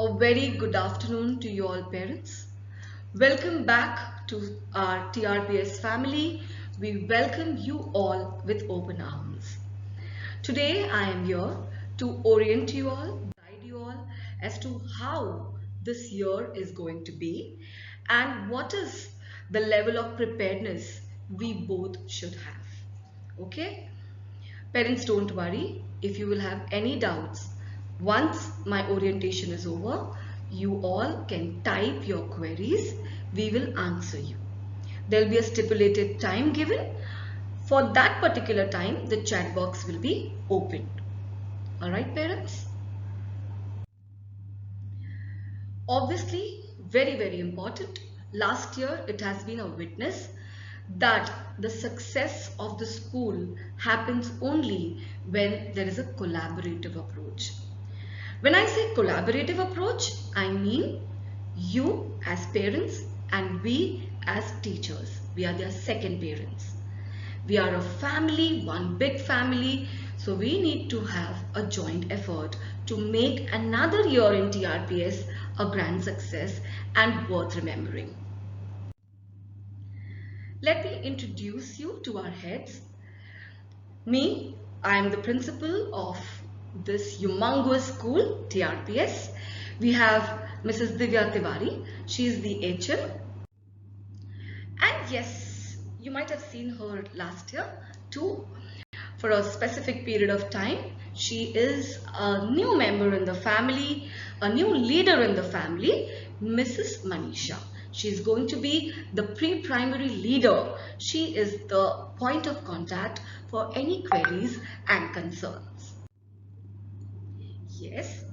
A very good afternoon to you all parents. Welcome back to our TRPS family. We welcome you all with open arms. Today I am here to orient you all, guide you all as to how this year is going to be and what is the level of preparedness we both should have. Okay? Parents, don't worry if you will have any doubts. Once my orientation is over, you all can type your queries. We will answer you. There will be a stipulated time given. For that particular time, the chat box will be opened. Alright, parents? Obviously, very important. Last year, it has been a witness that the success of the school happens only when there is a collaborative approach. When I say collaborative approach, I mean you as parents and we as teachers. We are their second parents. We are a family, one big family, so we need to have a joint effort to make another year in TRPS a grand success and worth remembering. Let me introduce you to our heads. Me, I am the principal of this humongous school, TRPS. We have Mrs. Divya Tiwari. She is the HM. And yes, you might have seen her last year too. For a specific period of time, she is a new member in the family, a new leader in the family, Mrs. Manisha. She is going to be the pre-primary leader. She is the point of contact for any queries and concerns. Yes,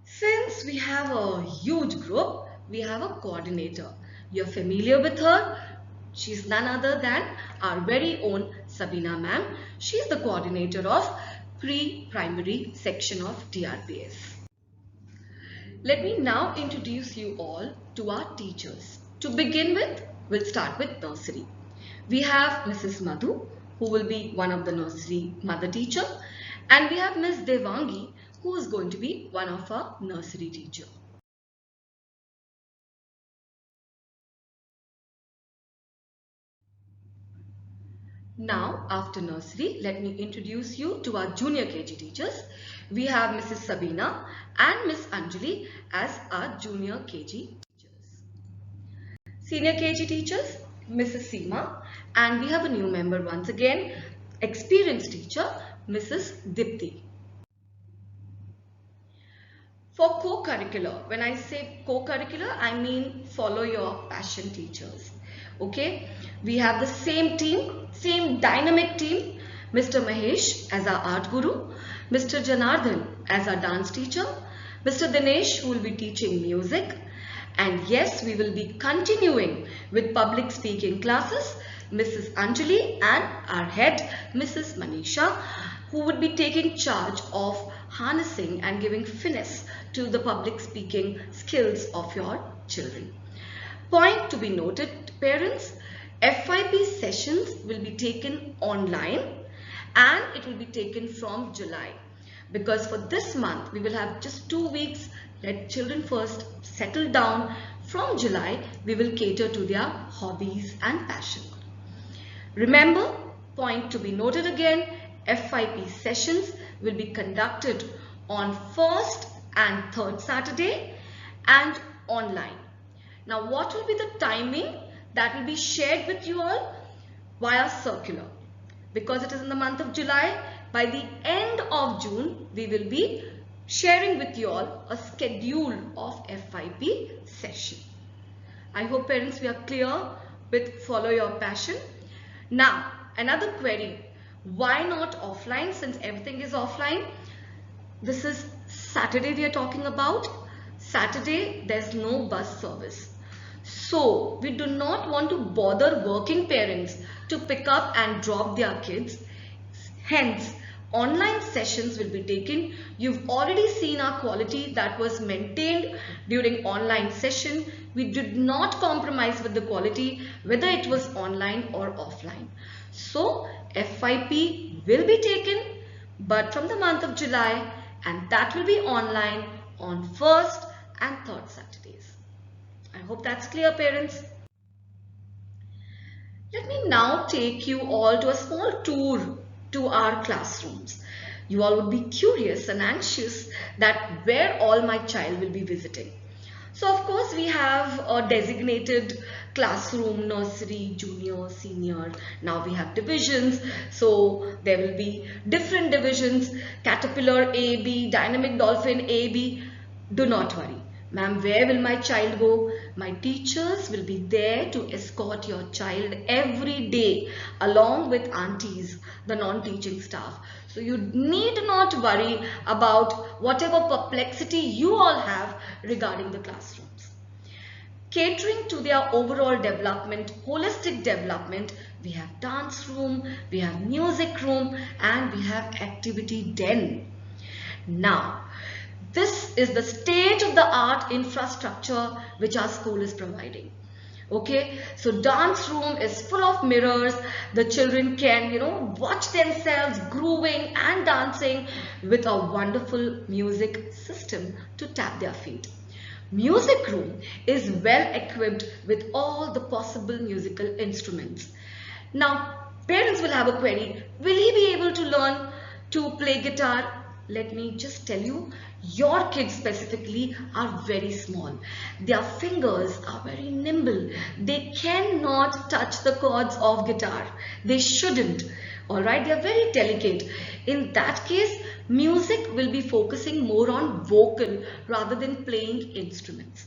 since we have a huge group, we have a coordinator. You're familiar with her. She's none other than our very own Sabina ma'am. She's the coordinator of pre-primary section of TRPS. Let me now introduce you all to our teachers. To begin with, we'll start with nursery. We have Mrs. Madhu, who will be one of the nursery mother teacher, and we have Ms. Devangi, who is going to be one of our nursery teacher. Now, after nursery, let me introduce you to our junior KG teachers. We have Mrs. Sabina and Miss Anjali as our junior KG teachers. Senior KG teachers, Mrs. Seema, and we have a new member once again, experienced teacher, Mrs. Dipti. For co-curricular, when I say co-curricular, I mean follow your passion teachers. Okay, we have the same team, same dynamic team. Mr. Mahesh as our art guru, Mr. Janardhan as our dance teacher, Mr. Dinesh who will be teaching music, and yes, we will be continuing with public speaking classes, Mrs. Anjali and our head, Mrs. Manisha, who would be taking charge of harnessing and giving finesse to the public speaking skills of your children. Point to be noted, parents, FYP sessions will be taken online and it will be taken from July, because for this month we will have just 2 weeks. Let children first settle down. From July we will cater to their hobbies and passion. Remember, point to be noted again, FYP sessions will be conducted on 1st and 3rd Saturday and online. Now, what will be the timing? That will be shared with you all via circular. Because it is in the month of July, by the end of June, we will be sharing with you all a schedule of FYP session. I hope parents we are clear with follow your passion. Now, another query. Why not offline since everything is offline? This is Saturday we are talking about. Saturday there's no bus service. So we do not want to bother working parents to pick up and drop their kids. Hence, online sessions will be taken. You've already seen our quality that was maintained during online session. We did not compromise with the quality whether it was online or offline. So FYP will be taken but from the month of July, and that will be online on first and third Saturdays. I hope that's clear, parents. Let me now take you all to a small tour to our classrooms. You all would be curious and anxious that where all my child will be visiting. So of course we have a designated classroom, nursery, junior, senior. Now we have divisions. So there will be different divisions, Caterpillar A, B, Dynamic Dolphin A, B. Do not worry. Ma'am, where will my child go? My teachers will be there to escort your child every day along with aunties, the non-teaching staff. So you need not worry about whatever perplexity you all have regarding the classrooms. Catering to their overall development, holistic development, we have dance room, we have music room, and we have activity den. Now, this is the state-of-the-art infrastructure which our school is providing. Okay, so dance room is full of mirrors. The children can, watch themselves grooving and dancing with a wonderful music system to tap their feet. Music room is well equipped with all the possible musical instruments. Now, parents will have a query. Will he be able to learn to play guitar? Let me just tell you, your kids specifically are very small. Their fingers are very nimble. They cannot touch the chords of guitar. They shouldn't. Alright, they are very delicate. In that case, music will be focusing more on vocal rather than playing instruments.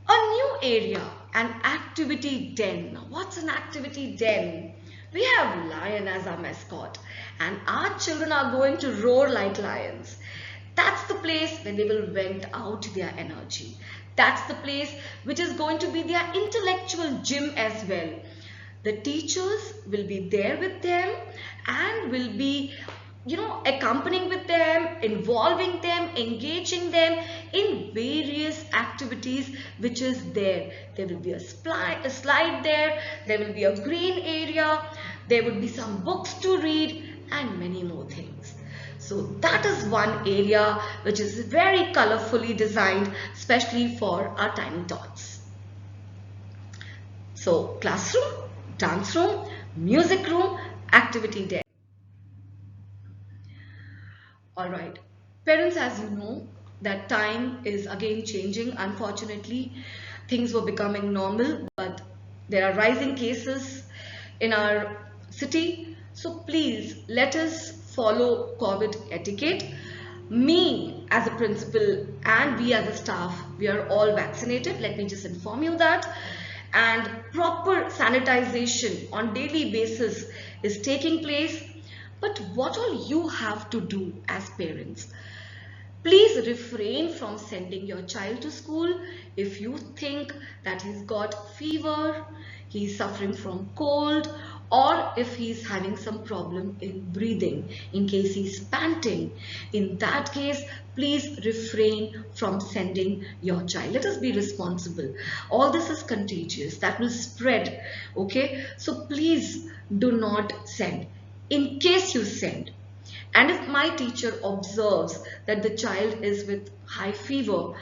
A new area, an activity den. What's an activity den? We have lion as our mascot and our children are going to roar like lions. That's the place where they will vent out their energy. That's the place which is going to be their intellectual gym as well. The teachers will be there with them and will be accompanying with them, involving them, engaging them in various activities which is there. There will be a slide there, there will be a green area, there will be some books to read and many more things. So that is one area which is very colorfully designed, especially for our tiny tots. So classroom, dance room, music room, activity day. Alright, parents, as you know that time is again changing. Unfortunately, things were becoming normal, but there are rising cases in our city. So please let us follow COVID etiquette. Me as a principal and we as a staff, we are all vaccinated. Let me just inform you that. And proper sanitization on daily basis is taking place. But what all you have to do as parents? Please refrain from sending your child to school if you think that he's got fever, he's suffering from cold, or if he's having some problem in breathing, in case he's panting. In that case, please refrain from sending your child. Let us be responsible. All this is contagious. That will spread. Okay? So please do not send. In case you send, and if my teacher observes that the child is with high fever,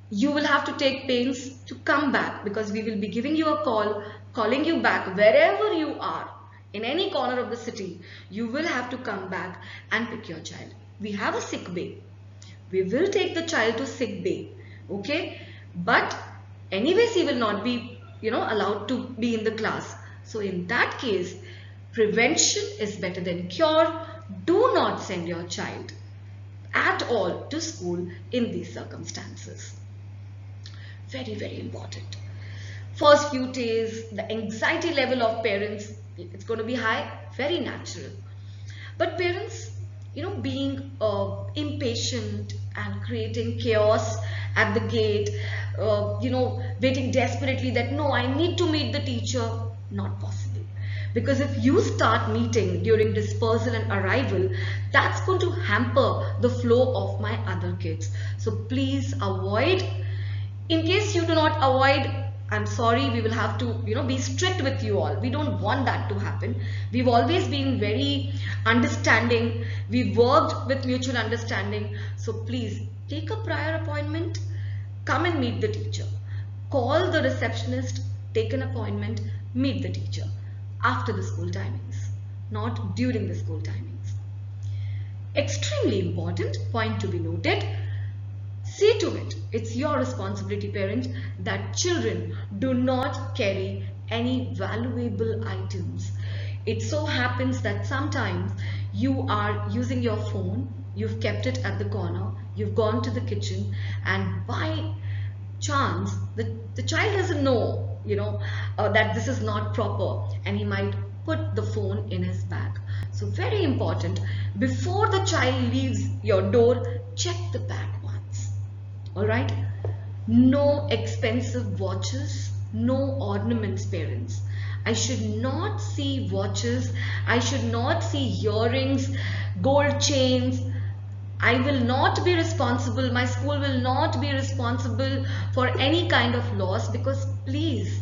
you will have to take pains to come back, because we will be giving you a call, calling you back wherever you are, in any corner of the city. You will have to come back and pick your child. We have a sick bay. We will take the child to sick bay. Okay? But anyways, he will not be, allowed to be in the class. So in that case, prevention is better than cure. Do not send your child at all to school in these circumstances. Very, very important. First few days, the anxiety level of parents, it's going to be high, very natural. But parents, being impatient and creating chaos at the gate, waiting desperately that no, I need to meet the teacher, not possible. Because if you start meeting during dispersal and arrival, that's going to hamper the flow of my other kids. So please avoid. In case you do not avoid, I'm sorry, we will have to, be strict with you all. We don't want that to happen. We've always been very understanding. We've worked with mutual understanding. So please take a prior appointment, come and meet the teacher. Call the receptionist, take an appointment, meet the teacher after the school timings, not during the school timings. Extremely important point to be noted. See to it, it's your responsibility, parents, that children do not carry any valuable items. It so happens that sometimes you are using your phone, you've kept it at the corner, you've gone to the kitchen, and by chance the child doesn't know, that this is not proper, and he might put the phone in his bag. So very important, before the child leaves your door, check the bag once. All right, no expensive watches, no ornaments, parents. I should not see watches, I should not see earrings, gold chains. I will not be responsible, my school will not be responsible for any kind of loss, because please,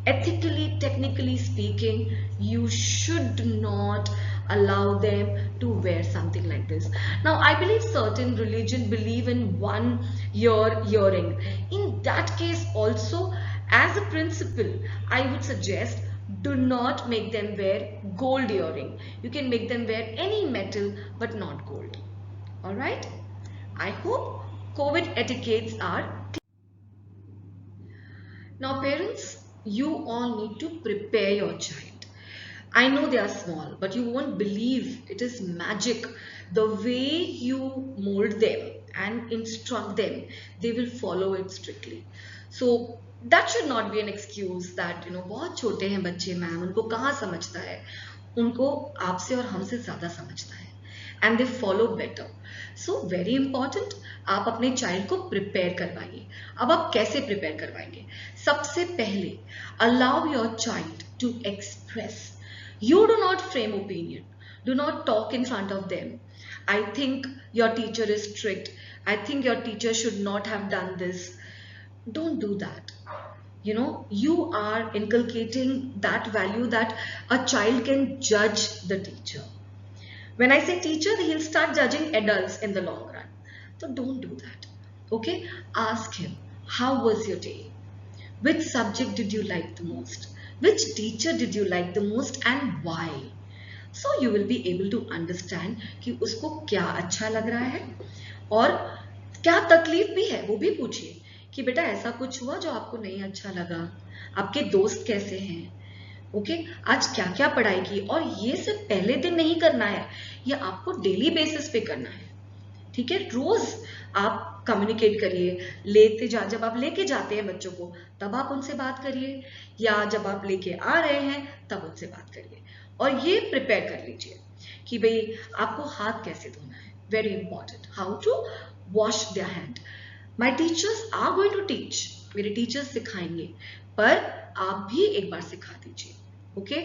ethically, technically speaking, you should not allow them to wear something like this. Now, I believe certain religion believe in 1 year earring. In that case also, as a principle, I would suggest do not make them wear gold earring. You can make them wear any metal but not gold. All right? I hope COVID etiquettes are clear. Now, parents, you all need to prepare your child. I know they are small, but you won't believe it is magic. The way you mold them and instruct them, they will follow it strictly. So that should not be an excuse that, बहुत छोटे हैं बच्चे ma'am, उनको कहाँ समझता है, उनको आपसे और हमसे ज़्यादा समझता है, and they follow better. So very important, आप अपने child को prepare करवाइए. अब आप कैसे prepare करवाएंगे? सबसे पहले allow your child to express. You do not frame opinion. Do not talk in front of them. I think your teacher is strict. I think your teacher should not have done this. Don't do that. You are inculcating that value that a child can judge the teacher. When I say teacher, he'll start judging adults in the long run. So don't do that. Okay? Ask him, how was your day? Which subject did you like the most? Which teacher did you like the most and why? So you will be able to understand कि उसको क्या अच्छा लग रहा है और क्या तकलीफ भी है, वो भी पूछिए कि बेटा ऐसा कुछ हुआ जो आपको नहीं अच्छा लगा, आपके दोस्त कैसे हैं, ओके, आज क्या क्या पढ़ाई की, और ये सिर्फ पहले दिन नहीं करना है, ये आपको डेली बेसिस पे करना है. ठीक है, रोज आप कम्युनिकेट करिए, जब आप लेके जाते हैं बच्चों को तब आप उनसे बात करिए, या जब आप लेके आ रहे हैं तब उनसे बात करिए, और ये प्रिपेयर कर लीजिए कि भाई आपको हाथ कैसे धोना है. Very important, how to wash their hand. My teachers are going to teach, मेरे टीचर्स सिखाएंगे, पर आप भी एक बार सिखा दीजिए. ओके,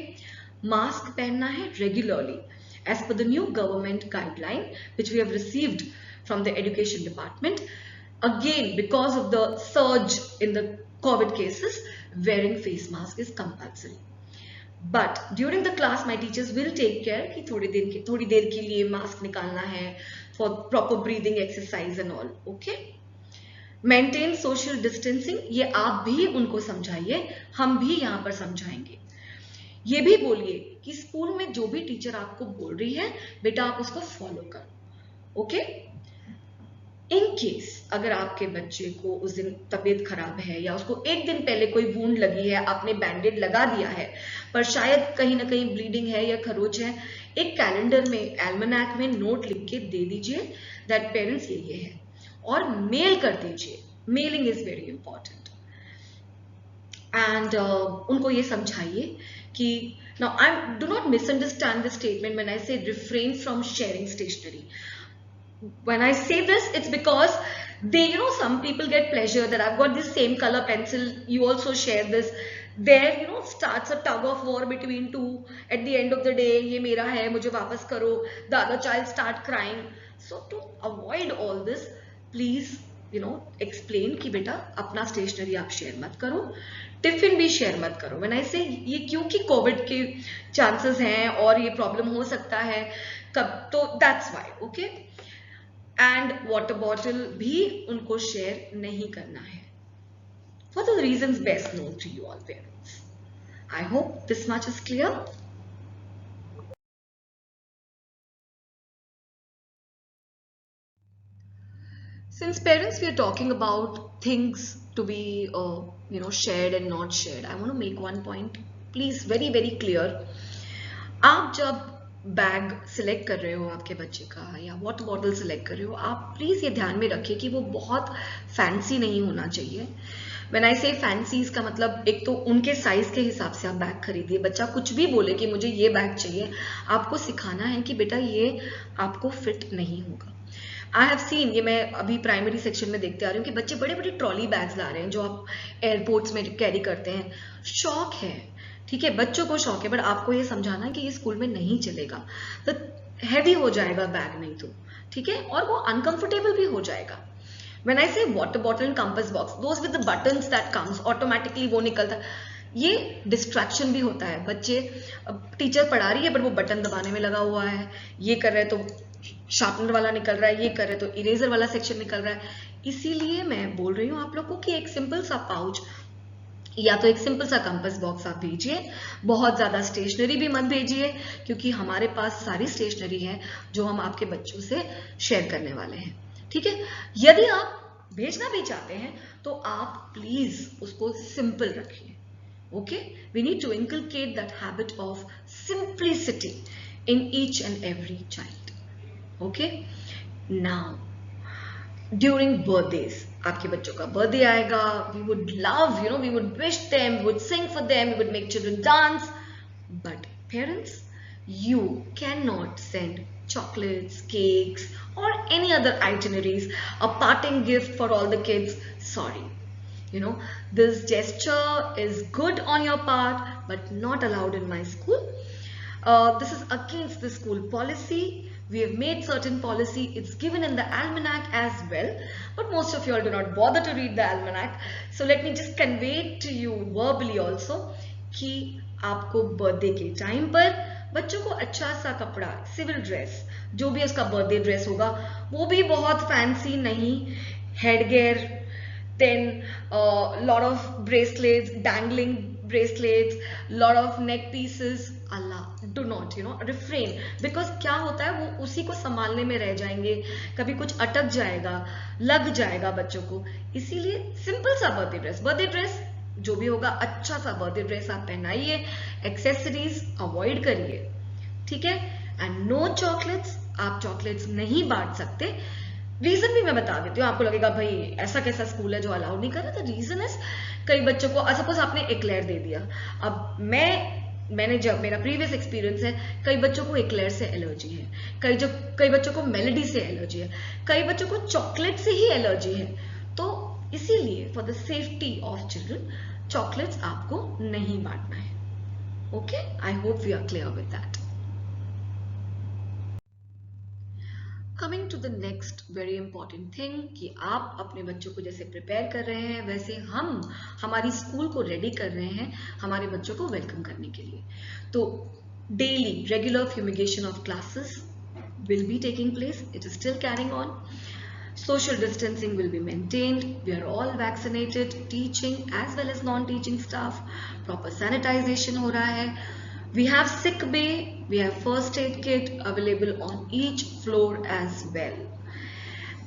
मास्क पहनना है regularly as per the new government guideline which we have received from the education department. Again, because of the surge in the COVID cases, wearing face mask is compulsory. But during the class, my teachers will take care कि थोड़ी देर के लिए mask निकालना है for proper breathing exercise and all. Okay? Maintain social distancing, ये आप भी उनको समझाइए, हम भी यहाँ पर समझाएंगे. ये भी बोलिए कि स्कूल में जो भी टीचर आपको बोल रही है बेटा आप उसको फॉलो करो. ओके, इन केस अगर आपके बच्चे को उस दिन तबीयत खराब है या उसको एक दिन पहले कोई वूंड लगी है, आपने बैंडेड लगा दिया है, पर शायद कहीं ना कहीं ब्लीडिंग है या खरोच है, एक कैलेंडर में, एल्मनैक में नोट लिख के दे दीजिए दैट पेरेंट्स ये है, और मेल कर दीजिए. Mailing is very important. And उनको ये समझाइए कि now do not misunderstand the statement when I say refrain from sharing stationery. When I say this, it's because they, some people get pleasure that I've got this same color pencil, you also share this. There, starts a tug of war between two. At the end of the day, ये मेरा है, मुझे वापस करो. The other child start crying. So to avoid all this, please, explain कि बेटा अपना stationery आप share मत करो. टिफिन भी शेयर मत करो। व्हेन आई से ये क्योंकि कोविड के चांसेस हैं और ये प्रॉब्लम हो सकता है कब, तो that's why, okay. And water bottle भी उनको शेयर नहीं करना है, for the reasons best known to you all parents. I hope this much is clear. Since parents, we are talking about things to be shared and not shared, I want to make one point, please, very very clear. आप जब bag select कर रहे हो आपके बच्चे का या water bottle select कर रहे हो, आप प्लीज ये ध्यान में रखिए कि वो बहुत फैंसी नहीं होना चाहिए। व्हेन आई से फैंसी, इसका मतलब एक तो उनके साइज के हिसाब से आप बैग खरीदिए। बच्चा कुछ भी बोले कि मुझे ये बैग चाहिए, आपको सिखाना है कि बेटा ये आपको फिट नहीं होगा। आई हैव सीन, ये मैं अभी प्राइमरी सेक्शन में देखते आ रही हूँ कि बच्चे बड़े बड़े ट्रॉली बैग्स ला रहे हैं जो आप एयरपोर्ट्स में कैरी करते हैं। शौक है, ठीक है, बच्चों को शौक है, बट आपको ये समझाना है कि ये स्कूल में नहीं चलेगा, तो हैवी हो जाएगा बैग नहीं तो, ठीक है, और वो अनकंफर्टेबल भी हो जाएगा। When I say water bottle and compass box, those with the buttons that comes automatically वो निकलता है, ये डिस्ट्रैक्शन भी होता है। बच्चे, टीचर पढ़ा रही है बट वो बटन दबाने में लगा हुआ है, ये कर रहे तो शार्पनर वाला निकल रहा है, ये कर रहे तो इरेजर वाला सेक्शन निकल रहा है। इसीलिए मैं बोल रही हूँ आप लोगों को कि एक सिंपल सा पाउच या तो एक सिंपल सा कंपास बॉक्स आप भेजिए, बहुत ज्यादा स्टेशनरी भी मत भेजिए, क्योंकि हमारे पास सारी स्टेशनरी है जो हम आपके बच्चों से शेयर करने वाले हैं, ठीक है। यदि आप भेजना भी चाहते हैं तो आप प्लीज उसको सिंपल रखिए, okay. We need to inculcate that habit of simplicity in each and every child, okay. Now during birthdays, आपके बच्चों का बर्थडे आएगा, we would love, we would wish them, we would sing for them, we would make children dance, but parents, you cannot send chocolates, cakes, or any other itineraries, a parting gift for all the kids. Sorry. This gesture is good on your part, but not allowed in my school. This is against the school policy. We have made certain policy. It's given in the almanac as well, but most of you all do not bother to read the almanac. So let me just convey it to you verbally also कि आपको birthday के time पर बच्चों को अच्छा सा कपड़ा, civil dress, जो भी उसका बर्थडे ड्रेस होगा, वो भी बहुत फैंसी नहीं, headgear, then lot of bracelets, dangling bracelets, lot of neck pieces, अल्लाह, डू नॉट रिफ्रेन, बिकॉज क्या होता है वो उसी को संभालने में रह जाएंगे, कभी कुछ अटक जाएगा, लग जाएगा बच्चों को। इसीलिए सिंपल सा बर्थडे ड्रेस जो भी होगा, अच्छा सा बर्थडे ड्रेस आप पहनाइए, एक्सेसरीज अवॉइड करिए, ठीक है। एंड नो चॉकलेट्स, आप चॉकलेट्स नहीं बांट सकते। रीजन भी मैं बता देती हूँ, आपको लगेगा भाई ऐसा कैसा स्कूल है जो अलाउड नहीं कर रहा, तो रीजन है कई बच्चों को, सपोज आपने एक्लेयर दे दिया, अब मैंने जब मेरा प्रीवियस एक्सपीरियंस है, कई बच्चों को एक्लेयर से एलर्जी है, कई बच्चों को मेलेडी से एलर्जी है, कई बच्चों को चॉकलेट से ही एलर्जी है, तो इसीलिए for the safety of children chocolates आपको नहीं बांटना है, okay. I hope we are clear with that. Coming to the next very important thing कि आप अपने बच्चों को जैसे प्रिपेयर कर रहे हैं, वैसे हम हमारी स्कूल को रेडी कर रहे हैं हमारे बच्चों को वेलकम करने के लिए। तो daily regular fumigation of classes will be taking place. It is still carrying on. Social distancing will be maintained. We are all vaccinated, teaching as well as non-teaching staff. Proper sanitization हो रहा है. We have sick bay. We have first aid kit available on each floor as well.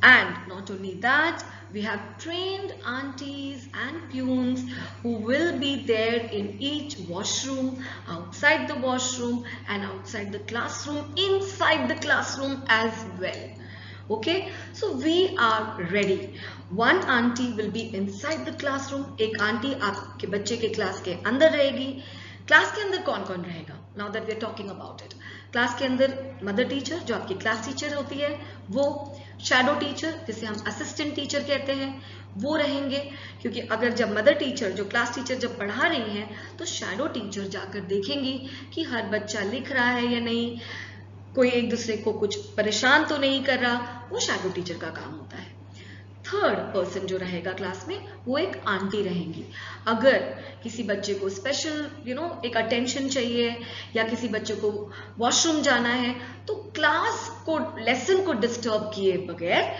And not only that, we have trained aunties and peons who will be there in each washroom, outside the washroom and outside the classroom, inside the classroom as well. Okay, so we are ready. One auntie will be inside the classroom. एक auntie आपके बच्चे के class के अंदर रहेगी. Class के अंदर कौन कौन रहेगा? Now that we are talking about it. Class के अंदर मदर टीचर जो आपकी क्लास टीचर होती है, वो शैडो टीचर जिसे हम असिस्टेंट टीचर कहते हैं, वो रहेंगे, क्योंकि अगर जब मदर टीचर जो क्लास टीचर जब पढ़ा रही हैं तो शैडो टीचर जाकर देखेंगी कि हर बच्चा लिख रहा है या नहीं, कोई एक दूसरे को कुछ परेशान तो नहीं कर रहा, वो शैडो टीचर का काम होता है। थर्ड पर्सन जो रहेगा क्लास में वो एक आंटी रहेंगी। अगर किसी बच्चे को स्पेशल एक अटेंशन चाहिए या किसी बच्चे को वॉशरूम जाना है तो क्लास को लेसन को डिस्टर्ब किए बगैर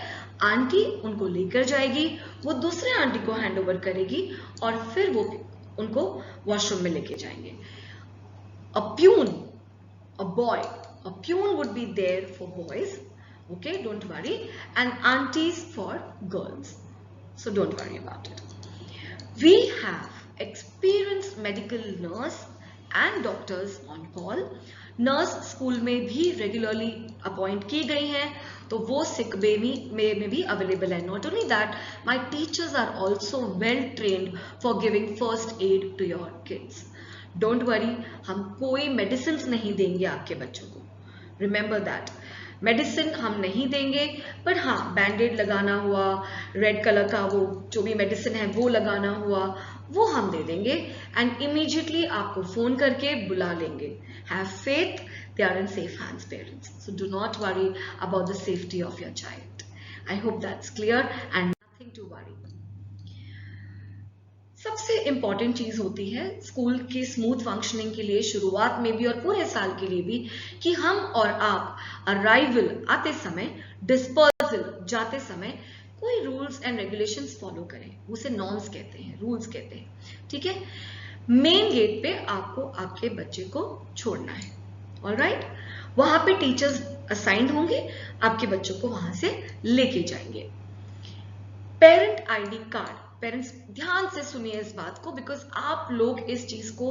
आंटी उनको लेकर जाएगी, वो दूसरे आंटी को हैंड ओवर करेगी और फिर वो उनको वॉशरूम में लेके जाएंगे। A peon, a boy, a peon would be there for boys, okay, don't worry, and aunties for girls, so don't worry about it. We have experienced medical nurse and doctors on call. Nurse school में भी regularly appoint की गई हैं तो वो सिक बे में भी available है। Not only that, my teachers are also well trained for giving first aid to your kids. Don't worry, हम कोई मेडिसिन नहीं देंगे आपके बच्चों को, रिमेंबर दैट। मेडिसिन हम नहीं देंगे, पर हाँ बैंडेड लगाना हुआ, रेड कलर का वो जो भी मेडिसिन है वो लगाना हुआ, वो हम दे देंगे एंड इमीडिएटली आपको फोन करके बुला लेंगे। Have faith, they are in safe hands parents, so do not worry about the safety of your child. I hope that's clear and nothing to worry. सबसे इंपॉर्टेंट चीज होती है स्कूल के smooth functioning के लिए, शुरुआत में भी और पूरे साल के लिए भी, कि हम और आप अराइवल आते समय, डिस्पर्सल जाते समय कोई रूल्स एंड रेगुलेशंस फॉलो करें। उसे नॉर्म्स कहते हैं, रूल्स कहते हैं, ठीक है। मेन गेट पे आपको आपके बच्चे को छोड़ना है, ऑलराइट। वहां पे टीचर्स असाइंड होंगे, आपके बच्चों को वहां से लेके जाएंगे। पेरेंट आईडी कार्ड, पेरेंट्स ध्यान से सुनिए इस बात को, बिकॉज आप लोग इस चीज को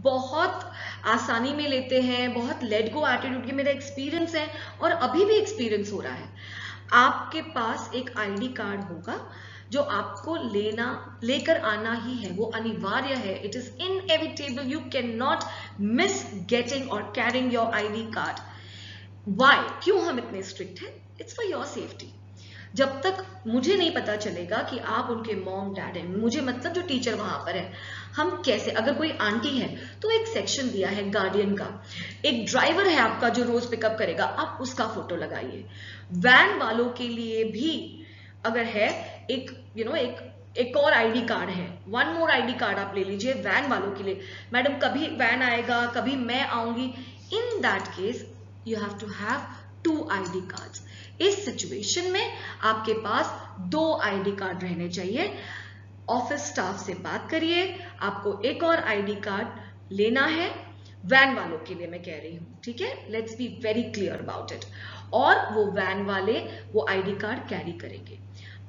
बहुत आसानी में लेते हैं, बहुत लेट गो एटीट्यूड। ये मेरा एक्सपीरियंस है और अभी भी एक्सपीरियंस हो रहा है। आपके पास एक आईडी कार्ड होगा जो आपको लेकर आना ही है, वो अनिवार्य है। It is inevitable, you can not miss getting और carrying your ID card. Why, क्यों हम इतने स्ट्रिक्ट हैं? It's for your safety. जब तक मुझे नहीं पता चलेगा कि आप उनके मॉम डैड हैं, मुझे मतलब जो टीचर वहां पर है, हम कैसे, अगर कोई आंटी है तो एक सेक्शन दिया है गार्डियन का, एक ड्राइवर है आपका जो रोज पिकअप करेगा, आप उसका फोटो लगाइए। वैन वालों के लिए भी अगर है एक और आईडी कार्ड है, वन मोर आईडी कार्ड आप ले लीजिए वैन वालों के लिए। मैडम कभी वैन आएगा, कभी मैं आऊंगी, in that case you have to have 2 ID cards. इस सिचुएशन में आपके पास 2 आईडी कार्ड रहने चाहिए। ऑफिस स्टाफ से बात करिए, आपको एक और आईडी कार्ड लेना है, वैन वालों के लिए मैं कह रही हूं, ठीक है। Let's be very clear about it. और वो वैन वाले वो आईडी कार्ड कैरी करेंगे।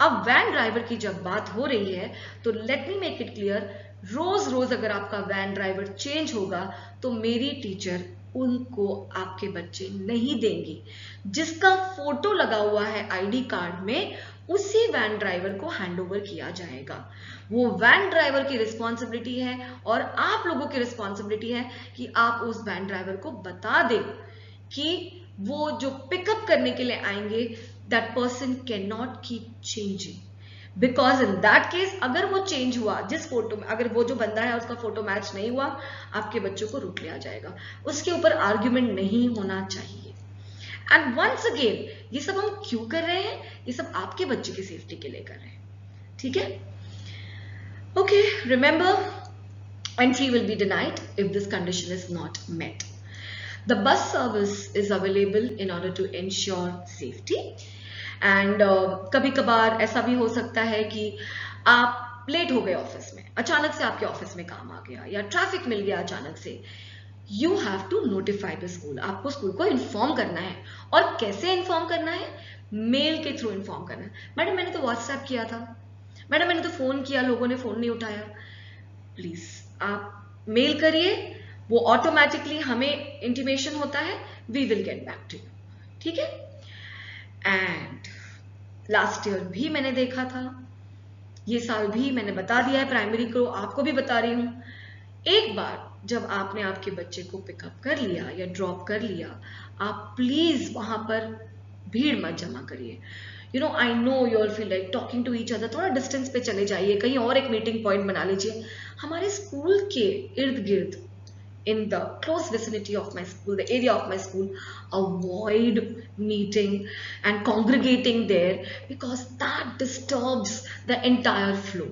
अब वैन ड्राइवर की जब बात हो रही है तो let me make it clear, रोज रोज अगर आपका वैन ड्राइवर चेंज होगा तो मेरी टीचर उनको आपके बच्चे नहीं देंगी। जिसका फोटो लगा हुआ है आईडी कार्ड में, उसी वैन ड्राइवर को हैंडओवर किया जाएगा। वो वैन ड्राइवर की रिस्पॉन्सिबिलिटी है और आप लोगों की रिस्पॉन्सिबिलिटी है कि आप उस वैन ड्राइवर को बता दें कि वो जो पिकअप करने के लिए आएंगे, that person can not keep changing, because in that case अगर वो चेंज हुआ, जिस फोटो में अगर वो जो बंदा है उसका फोटो मैच नहीं हुआ, आपके बच्चों को रूट लिया जाएगा। उसके ऊपर आर्ग्यूमेंट नहीं होना चाहिए। एंड वंस अगेन, ये सब हम क्यों कर रहे हैं? ये सब आपके बच्चे की सेफ्टी के लिए कर रहे हैं, ठीक है। Okay, remember, entry will be denied if this condition is not met. The bus service is available in order to ensure safety. And कभी कभार ऐसा भी हो सकता है कि आप लेट हो गए ऑफिस में, अचानक से आपके ऑफिस में काम आ गया या ट्रैफिक मिल गया अचानक से। You have to notify the school, आपको स्कूल को इन्फॉर्म करना है। और कैसे इन्फॉर्म करना है? मेल के थ्रू इन्फॉर्म करना है। मैडम मैंने तो व्हाट्सएप किया था, मैडम मैंने तो फोन किया, लोगों ने फोन नहीं उठाया। प्लीज आप मेल करिए, वो ऑटोमेटिकली हमें इंटीमेशन होता है, we will get back to you, ठीक है। एंड लास्ट ईयर भी मैंने देखा था, ये साल भी मैंने बता दिया है प्राइमरी को, आपको भी बता रही हूं। एक बार जब आपने आपके बच्चे को पिकअप कर लिया या ड्रॉप कर लिया, आप प्लीज वहां पर भीड़ मत जमा करिए। I know you all feel like talking to each other, थोड़ा डिस्टेंस पे चले जाइए, कहीं और एक मीटिंग पॉइंट बना लीजिए। हमारे स्कूल के इर्द गिर्द in the close vicinity of my school, the area of my school, avoid meeting and congregating there, because that disturbs the entire flow.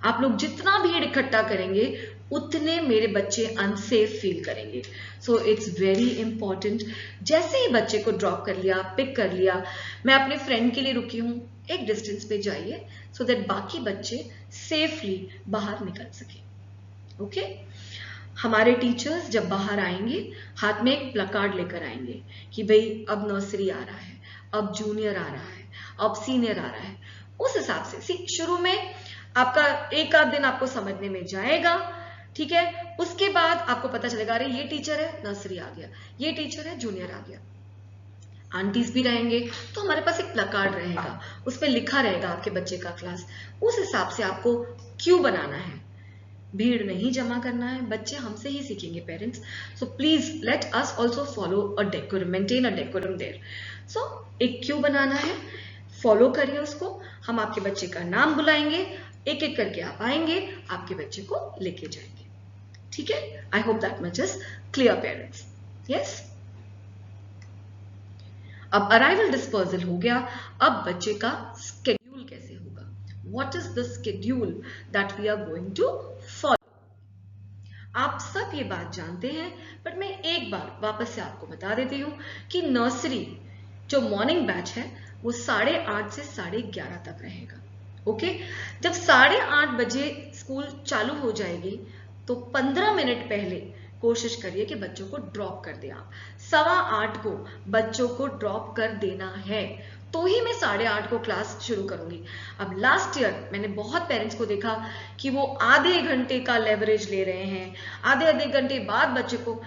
आप लोग जितना भीड़ इकट्ठा करेंगे उतने मेरे बच्चे अनसेफ फील करेंगे. So it's very important. जैसे ही बच्चे को ड्रॉप कर लिया, पिक कर लिया, मैं अपने फ्रेंड के लिए रुकी हूँ, एक डिस्टेंस पे जाइए, सो दैट बाकी बच्चे सेफली बाहर निकल सके. ओके हमारे टीचर्स जब बाहर आएंगे हाथ में एक प्लकार्ड लेकर आएंगे कि भाई अब नर्सरी आ रहा है, अब जूनियर आ रहा है, अब सीनियर आ रहा है. उस हिसाब से शुरू में आपका एक आध दिन आपको समझने में जाएगा, ठीक है. उसके बाद आपको पता चलेगा अरे ये टीचर है नर्सरी आ गया, ये टीचर है जूनियर आ गया. आंटीज भी रहेंगे तो हमारे पास एक प्लकार्ड रहेगा, उस पर लिखा रहेगा आपके बच्चे का क्लास. उस हिसाब से आपको क्यू बनाना है, भीड़ नहीं जमा करना है. बच्चे हमसे ही सीखेंगे parents. So please let us also follow a decorum, maintain a decorum there. So एक क्यू बनाना है, फॉलो करिए उसको. हम आपके बच्चे का नाम बुलाएंगे, एक एक करके आप आएंगे, आपके बच्चे को लेके जाएंगे. ठीक है. I hope that much is clear parents. Yes. अब अराइवल डिस्पर्सल हो गया. अब बच्चे का स्केड्यूल कैसे होगा? What is the schedule that we are going to follow? आप सब ये बात जानते हैं, बट मैं एक बार वापस से आपको बता देती हूं कि नर्सरी जो मॉर्निंग बैच है वो 8:30 से 11:30 तक रहेगा. ओके. जब 8:30 बजे स्कूल चालू हो जाएगी तो 15 मिनट पहले कोशिश करिए कि बच्चों को ड्रॉप कर दें. आप 7:15 को बच्चों को ड्रॉप कर देना है, तो ही मैं 8:30 को क्लास शुरू करूंगी. अब लास्ट ईयर मैंने बहुत पेरेंट्स को देखा कि वो आधे घंटे का लेवरेज ले रहे हैं, आधे घंटे बाद बच्चे को.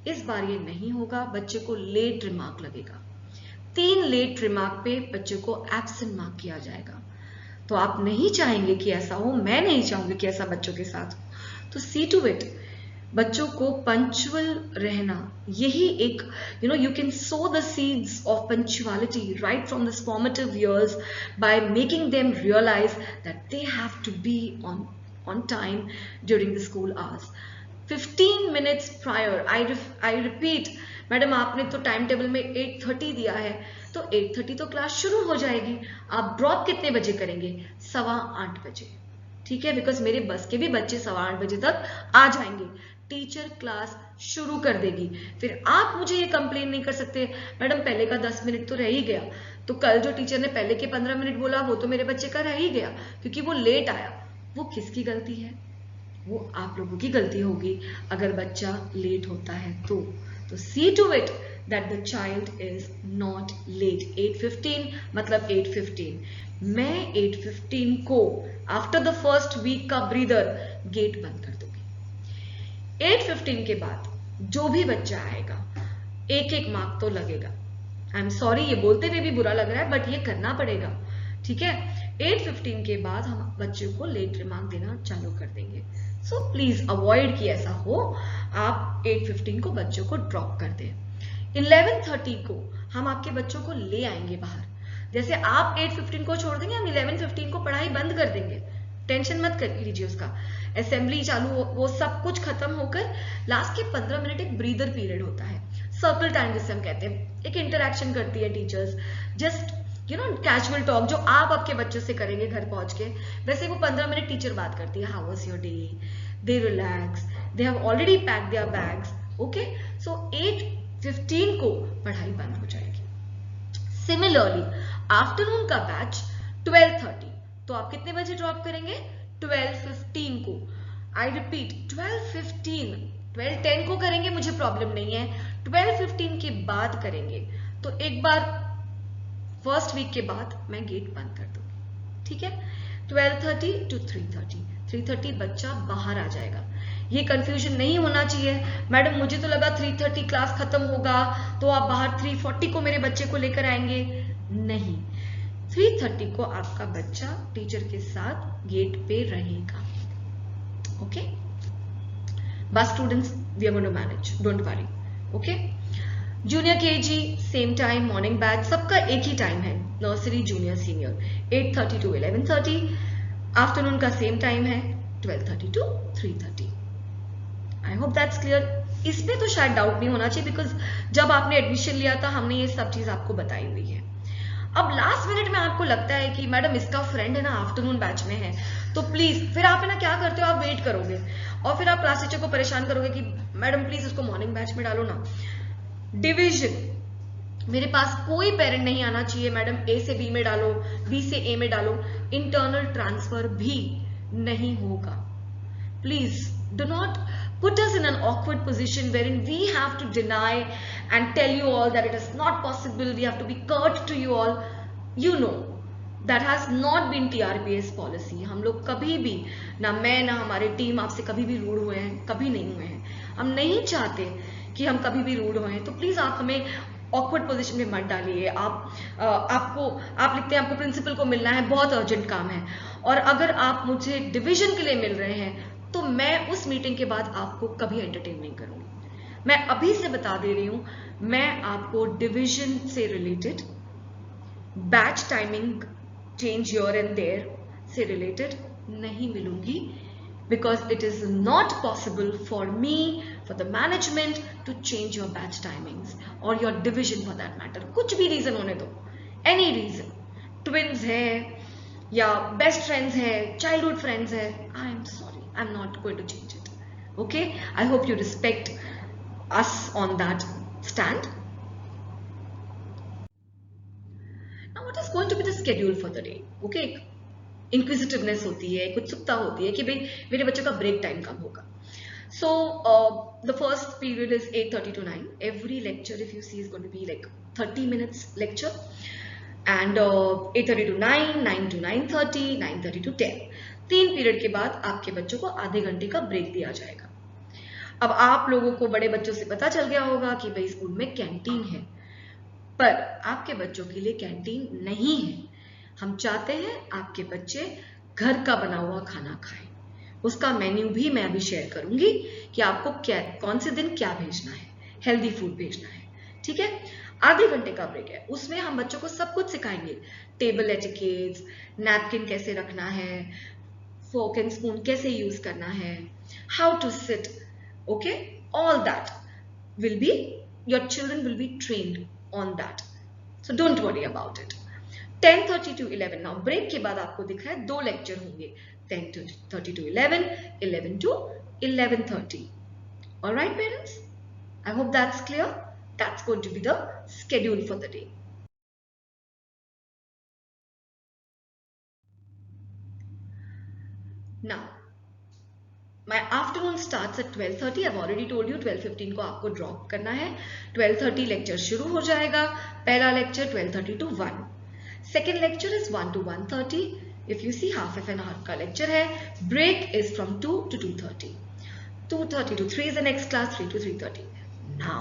इस बार ये नहीं होगा. बच्चे को लेट रिमार्क लगेगा. 3 लेट रिमार्क पे बच्चे को एब्सेंट मार्क किया जाएगा. तो आप नहीं चाहेंगे कि ऐसा हो, मैं नहीं चाहूंगी कि ऐसा बच्चों के साथ हो. तो सी टू इट, बच्चों को पंक्चुअल रहना, यही एक you can sow the seeds of punctuality right from this formative years by making them realize that they have to be on time during the school hours. 15 minutes prior, I repeat, madam आपने तो time table में 8:30 दिया है, तो 8:30 तो class शुरू हो जाएगी. आप ड्रॉप कितने बजे करेंगे? 8:15 बजे. ठीक है. बिकॉज मेरे बस के भी बच्चे 8:15 बजे तक आ जाएंगे. टीचर क्लास शुरू कर देगी. फिर आप मुझे ये कंप्लेन नहीं कर सकते मैडम पहले का 10 मिनट तो रह ही गया. तो कल जो टीचर ने पहले के 15 मिनट बोला वो तो मेरे बच्चे का रह ही गया क्योंकि वो लेट आया. वो किसकी गलती है? वो आप लोगों की गलती होगी अगर बच्चा लेट होता है तो see to it that the child is not late. 8:15 मतलब 8:15. मैं 8:15 को आफ्टर द फर्स्ट वीक का ब्रीदर गेट बंद कर दूंगी. 8:15 के बाद जो भी बच्चा आएगा एक मार्क तो लगेगा. आई एम सॉरी ये बोलते हुए भी बुरा लग रहा है बट ये करना पड़ेगा. ठीक है. 8:15 के बाद हम बच्चों को लेट रिमार्क देना चालू कर देंगे. सो प्लीज अवॉइड कि ऐसा हो. आप 8:15 को बच्चों को ड्रॉप कर दें. 11:30 को हम आपके बच्चों को ले आएंगे बाहर. जैसे आप 8:15 को छोड़ देंगे, हम 11:15 को पढ़ाई बंद कर देंगे. टेंशन मत कर लीजिए उसका. असेंबली चालू वो सब कुछ खत्म होकर लास्ट के 15 मिनट एक ब्रीदर पीरियड होता है. सर्कल टाइम जिसे हम कहते हैं. एक इंटरेक्शन करती है टीचर्स. जस्ट कैजुअल टॉक जो आप आपके बच्चों से करेंगे घर पहुंच के, वैसे वो 15 मिनट टीचर बात करती है. How was your day? They relax, they have already packed their bags. Okay. So 8:15 को पढ़ाई बंद हो जाएगी. सिमिलरली आफ्टरनून का बैच 12:30, तो आप कितने बजे ड्रॉप करेंगे? 12:15 को. I repeat 12:15. 12:10 को करेंगे मुझे प्रॉब्लम नहीं है. 12:15 के बाद करेंगे तो एक बार फर्स्ट वीक के बाद मैं गेट बंद कर दूंगी. ठीक है. 12:30 to 3:30. 3:30 बच्चा बाहर आ जाएगा. ये कंफ्यूजन नहीं होना चाहिए. मैडम मुझे तो लगा 3:30 क्लास खत्म होगा तो आप बाहर 3:40 को मेरे बच्चे को लेकर आएंगे. नहीं, 3:30 को आपका बच्चा टीचर के साथ गेट पे रहेगा. Okay. Bus students, we are going to manage, don't worry. Okay. Junior KG same time, morning batch सबका एक ही टाइम है. Nursery, junior, senior 8:30 to 11:30. Afternoon का सेम टाइम है 12:30 to 3:30. I hope that's clear. इस पे तो शायद डाउट नहीं होना चाहिए, बिकॉज जब आपने एडमिशन लिया था हमने ये सब चीज आपको बताई हुई है। अब लास्ट मिनट में आपको लगता है कि मैडम इसका फ्रेंड है ना आफ्टरनून बैच में है, तो प्लीज फिर आप है ना क्या करते हो, आप वेट करोगे और फिर आप क्लास टीचर को परेशान करोगे कि मैडम प्लीज इसको मॉर्निंग बैच में डालो ना। डिवीजन, मेरे पास कोई पेरेंट नहीं आना चाहिए मैडम ए से बी में डालो, बी से ए में डालो, इंटरनल ट्रांसफर भी नहीं होगा। Please do not put us in an awkward position wherein we have to deny and tell you all that it is not possible. We have to be curt to you all. You know, that has not been TRPS policy. हम लोग कभी भी, ना मैं ना हमारे team आपसे कभी भी रूड हुए हैं, कभी नहीं हुए हैं। हम नहीं चाहते कि हम कभी भी रूड हुए, तो प्लीज आप हमें ऑकवर्ड पोजीशन में मत डालिए। आप लिखते हैं आपको प्रिंसिपल को मिलना है, बहुत अर्जेंट काम है, और अगर आप मुझे डिवीजन के लिए मिल रहे हैं तो मैं उस मीटिंग के बाद आपको कभी एंटरटेन नहीं करूंगी। मैं अभी से बता दे रही हूं, मैं आपको डिवीजन से related, batch timing change here and there से रिलेटेड नहीं मिलूंगी, because it is not possible for me, for the management to change your batch timings or your division for that matter. कुछ भी रीजन होने दो, any reason, twins है या best friends है, childhood friends है, I am sorry, I'm not going to change it. Okay, I hope you respect us on that stand. Now what is going to be the schedule for the day? Okay, inquisitiveness होती है, कुछ उत्सुकता होती है कि भाई मेरे बच्चों का ब्रेक टाइम कब होगा। So the first period is 8:30 to 9. Every lecture if you see is going to be like 30 minutes lecture, and 8:30 to 9, 9 to 9:30, 9:30 to 10. 3 period के बाद आपके बच्चों को आधे घंटे का ब्रेक दिया जाएगा। अब आप लोगों को बड़े बच्चों से पता चल गया होगा कि भाई स्कूल में कैंटीन है, पर आपके बच्चों के लिए कैंटीन नहीं है। हम चाहते हैं आपके बच्चे घर का बना हुआ खाना खाएं। उसका मेन्यू भी मैं अभी शेयर करूंगी कि आपको क्या, कौन से दिन क्या भेजना है, हेल्दी फूड भेजना है, ठीक है। आधे घंटे का ब्रेक है, उसमें हम बच्चों को सब कुछ सिखाएंगे, टेबल एटिकेट्स, नैपकिन कैसे रखना है, फोर्क एंड स्पून कैसे यूज करना है, how to sit, okay, all that will be, your children will be trained on that, so don't worry about it. 10:30 to 11. Now break के बाद आपको दिख रहा है 2 लेक्चर होंगे, 10:30 to 11, 11 to 11:30. All right, parents? I hope that's clear. That's going to be the schedule for the day. Now, my afternoon starts at 12:30. I've already told you 12:15 को आपको drop करना है, 12:30 लेक्चर शुरू हो जाएगा। पहला lecture 12:30 to 1. Second lecture is 1 to 1:30. If you see half an hour का lecture है, break is from 2 to 2:30. 2:30 to 3 is the next class, 3 to 3:30. Now,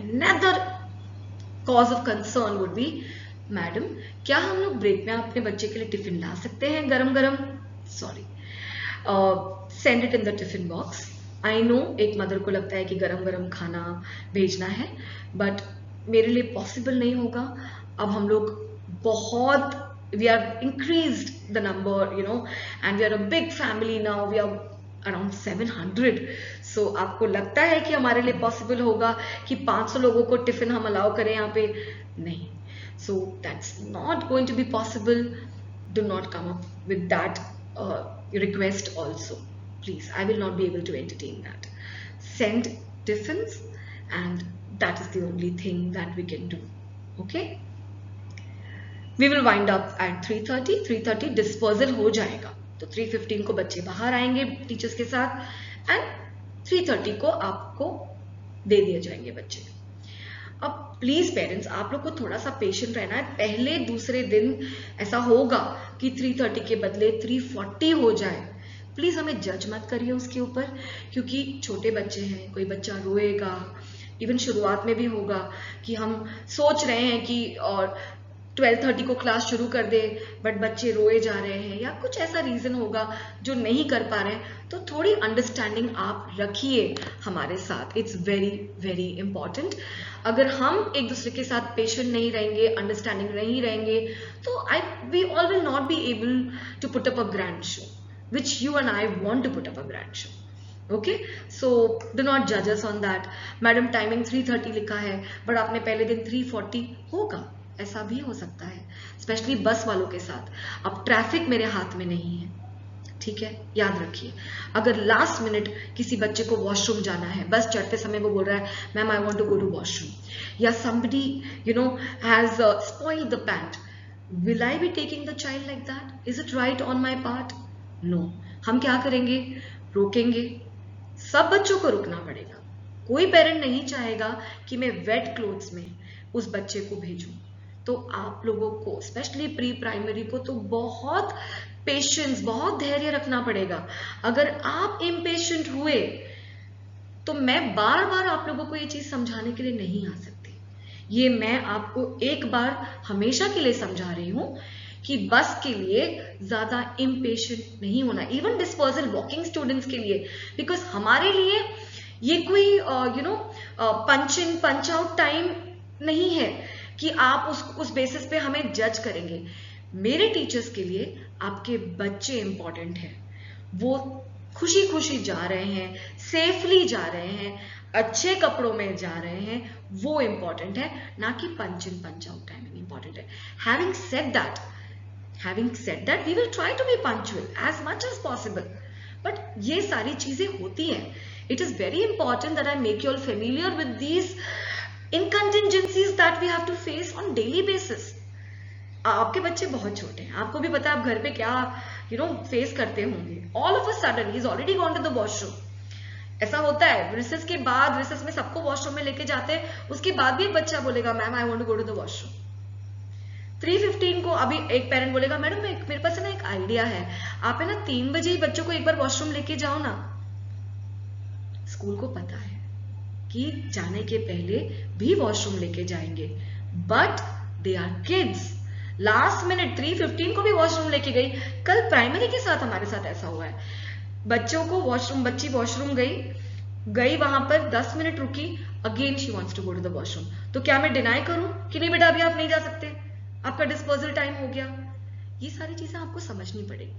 another cause of concern would be, madam क्या हम लोग break में अपने बच्चे के लिए टिफिन ला सकते हैं गरम गरम? Sorry, send it in the tiffin box. I know एक मदर को लगता है कि गरम गरम खाना भेजना है, बट मेरे लिए पॉसिबल नहीं होगा। अब हम लोग बहुत, we are increased the number, you know, and we are a big family now, we are around 700. So आपको लगता है कि हमारे लिए पॉसिबल होगा कि 500 लोगों को टिफिन हम अलाउ करें यहाँ पे? नहीं, so that's not going to be possible. Do not come up with that request also, please. I will not be able to entertain that. Send tiffins, and that is the only thing that we can do. Okay, we will wind up at 3:30. 3:30 dispersal हो जाएगा, तो 3:15 को बच्चे बाहर आएंगे teachers के साथ, and 3:30 को आपको दे दिए जाएंगे बच्चे। अब प्लीज पेरेंट्स, आप लोग को थोड़ा सा पेशेंट रहना है। पहले दूसरे दिन ऐसा होगा कि 3:30 के बदले 3:40 हो जाए, प्लीज हमें जज मत करिए उसके ऊपर, क्योंकि छोटे बच्चे हैं, कोई बच्चा रोएगा। इवन शुरुआत में भी होगा कि हम सोच रहे हैं कि और 12:30 को क्लास शुरू कर दे, बट बच्चे रोए जा रहे हैं, या कुछ ऐसा रीजन होगा जो नहीं कर पा रहे हैं, तो थोड़ी अंडरस्टैंडिंग आप रखिए हमारे साथ। It's very very important. अगर हम एक दूसरे के साथ पेशेंट नहीं रहेंगे, अंडरस्टैंडिंग नहीं रहेंगे, तो we all will not be able to put up a grand show, which you and I want to put up a grand show. Okay, so do not जज us on that. Madam timing 3:30 लिखा है but आपने पहले दिन 3:40, होगा, ऐसा भी हो सकता है, स्पेशली बस वालों के साथ। अब ट्रैफिक मेरे हाथ में नहीं है, ठीक है, याद रखिए। अगर लास्ट मिनट किसी बच्चे को वॉशरूम जाना है, बस चढ़ते समय वो बोल रहा है ma'am I want to go to washroom, या somebody has spoiled the pant, will I be taking the child like that? Is it right on my part? No. हम क्या करेंगे, रोकेंगे। सब बच्चों को रुकना पड़ेगा। कोई पेरेंट नहीं चाहेगा कि मैं वेट क्लोथ्स में उस बच्चे को भेजूं। तो आप लोगों को स्पेशली प्री प्राइमरी को तो बहुत पेशेंस, बहुत धैर्य रखना पड़ेगा। अगर आप इम्पेशेंट हुए तो मैं बार बार आप लोगों को ये चीज समझाने के लिए नहीं आ सकती। ये मैं आपको एक बार हमेशा के लिए समझा रही हूं कि बस के लिए ज्यादा इम्पेशेंट नहीं होना, इवन डिस्पर्सल वॉकिंग स्टूडेंट्स के लिए, बिकॉज हमारे लिए ये कोई पंच इन पंच आउट टाइम नहीं है कि आप उस बेसिस पे हमें जज करेंगे। मेरे टीचर्स के लिए आपके बच्चे इंपॉर्टेंट हैं, वो खुशी खुशी जा रहे हैं, सेफली जा रहे हैं, अच्छे कपड़ों में जा रहे हैं, वो इंपॉर्टेंट है, ना कि पंच इन पंच आउट टाइमिंग इंपॉर्टेंट है। Having said that, we will try to be punctual as much as possible. But ये सारी चीजें होती हैं. It is very important that I make you all familiar with these incontingencies that we have to face on daily basis. आपके बच्चे बहुत छोटे हैं, आपको भी पता है आप घर पे क्या फेस करते होंगे। All of a sudden he is already gone to the washroom. ऐसा होता है, रिसेस के बाद, रिसेस में सबको वॉशरूम में लेके जाते हैं, उसके बाद भी एक बच्चा बोलेगा ma'am I want to go to the washroom. 3:15 को अभी एक पेरेंट बोलेगा मैडम मेरे पास ना एक आइडिया है, आप है ना 3 बजे ही बच्चों को एक बार वॉशरूम लेके जाओ ना। स्कूल को पता है कि जाने के पहले भी वॉशरूम लेके जाएंगे, but they are kids. Last minute 3:15 को भी वॉशरूम लेके गई। कल प्राइमरी के साथ हमारे साथ ऐसा हुआ है, बच्चों को बच्ची वॉशरूम गई वहां पर 10 मिनट रुकी, again she wants to go to the washroom. तो क्या मैं डिनाई करूं कि नहीं बेटा अभी आप नहीं जा सकते, आपका डिस्पोजल टाइम हो गया? ये सारी चीजें आपको समझनी पड़ेगी,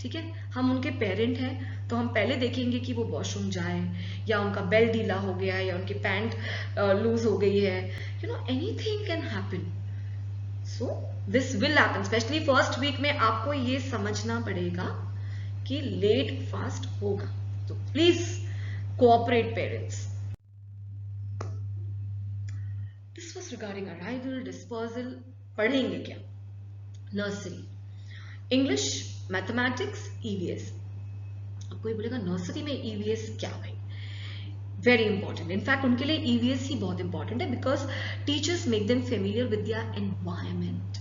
ठीक है। हम उनके पेरेंट हैं तो हम पहले देखेंगे कि वो वॉशरूम जाए, या उनका बेल्ट ढीला हो गया है, या उनकी पैंट लूज हो गई है, anything can happen. So this will happen, specially first week में आपको ये समझना पड़ेगा कि लेट फास्ट होगा। तो please cooperate parents. This was regarding arrival, dispersal. पढ़ेंगे क्या? Nursery, English, mathematics, EVS. अब कोई बोलेगा नर्सरी में ईवीएस क्या भाई? वेरी इंपॉर्टेंट, इनफैक्ट उनके लिए ईवीएस ही बहुत इंपॉर्टेंट है, because teachers make them familiar with their environment.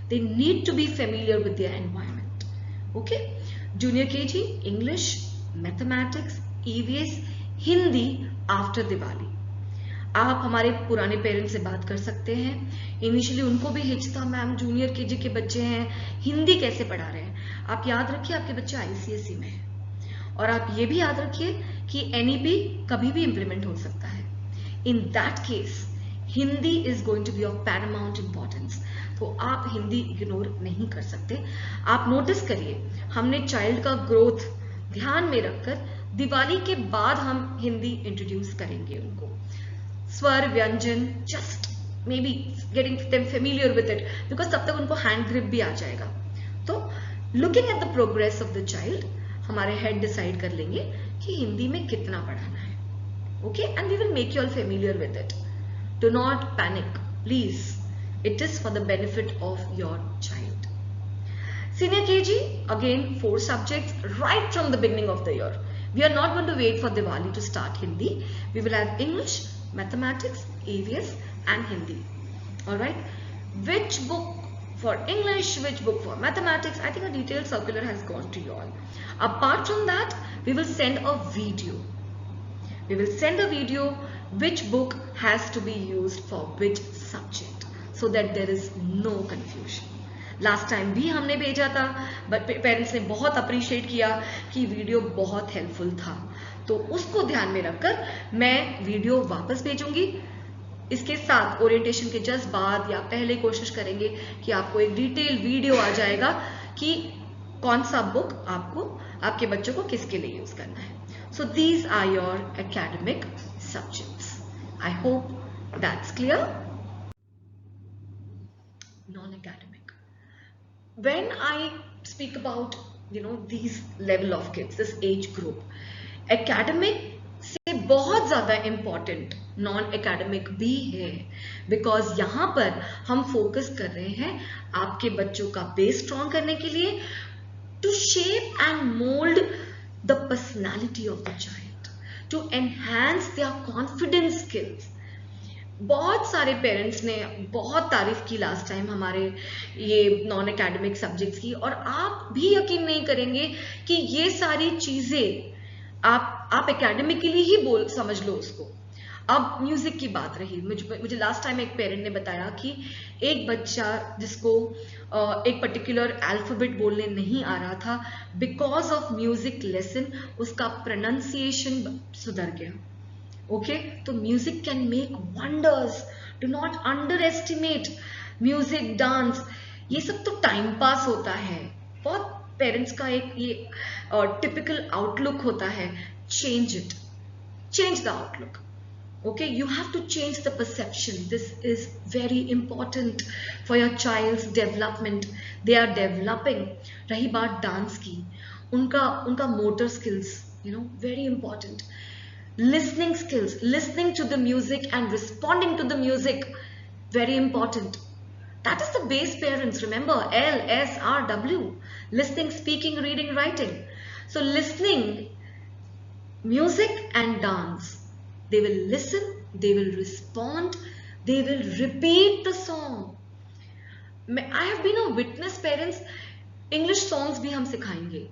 They need to be familiar with their environment, okay. Junior KG, English, mathematics, EVS, Hindi after Diwali. आप हमारे पुराने पेरेंट्स से बात कर सकते हैं। इनिशियली उनको भी हिचता, मैम जूनियर केजी के बच्चे हैं, हिंदी कैसे पढ़ा रहे हैं? आप याद रखिए आपके बच्चे आईसीएसई में है, और आप ये भी याद रखिए कि एनईपी कभी भी इंप्लीमेंट हो सकता है। In that case Hindi is going to be of paramount importance, तो आप हिंदी इग्नोर नहीं कर सकते। आप नोटिस करिए, हमने चाइल्ड का ग्रोथ ध्यान में रखकर दिवाली के बाद हम हिंदी इंट्रोड्यूस करेंगे उनको। स्वर, व्यंजन, just may be getting them familiar with it, because तब तक उनको हैंड ग्रिप भी आ जाएगा। तो looking at the progress of the child, हमारे हेड डिसाइड कर लेंगे कि हिंदी में कितना पढ़ाना है, okay, and we will make you all familiar with it. Do not panic please, it is for the benefit of your child. Senior KG, again 4 subjects right from the beginning of the year. We are not going to wait for Diwali to start Hindi. We will have English, mathematics, EVS and Hindi. Alright, which book for English, which book for mathematics? I think a detailed circular has gone to you all. Apart from that, we will send a video. We will send a video which book has to be used for which subject, so that there is no confusion. Last time भी हमने भेजा था, but parents ने बहुत appreciate किया कि video बहुत helpful था, तो उसको ध्यान में रखकर मैं वीडियो वापस भेजूंगी। इसके साथ ओरिएंटेशन के जस्ट बाद या पहले कोशिश करेंगे कि आपको एक डिटेल वीडियो आ जाएगा कि कौन सा बुक आपको आपके बच्चों को किसके लिए यूज करना है। So these are your academic subjects. I hope that's clear. Non-academic. When I speak about these level of kids, this age group, academic से बहुत ज़्यादा important नॉन एकेडमिक भी है, बिकॉज यहाँ पर हम फोकस कर रहे हैं आपके बच्चों का बेस स्ट्रॉन्ग करने के लिए, to shape and mould the personality of the child, to enhance their confidence skills. बहुत सारे पेरेंट्स ने बहुत तारीफ की लास्ट टाइम हमारे ये नॉन एकेडमिक सब्जेक्ट्स की, और आप भी यकीन नहीं करेंगे कि ये सारी चीजें आप एकेडमिकली ही समझ लो उसको. अब म्यूजिक की बात रही, मुझे लास्ट टाइम एक पेरेंट ने बताया कि एक बच्चा जिसको एक पर्टिकुलर अल्फाबेट बोलने नहीं आ रहा था, बिकॉज ऑफ म्यूजिक लेसन उसका प्रोनाउंसिएशन सुधर गया. ओके, तो music can make wonders. Do not under estimate music, dance, ये सब तो टाइम पास होता है. बहुत पेरेंट्स का एक ये टिपिकल आउटलुक होता है. Change it, change the outlook. Okay, you have to change the perception. This is very important for your child's development. They are developing. रही बात डांस की, उनका motor skills, very important. Listening skills, listening to the music and responding to the music, very important. That is the base parents. Remember, L, S, R, W. Listening, speaking, reading, writing. So listening, music and dance. They will listen, they will respond, they will repeat the song. I have been a witness, parents, English songs भी हम सिखाएंगे.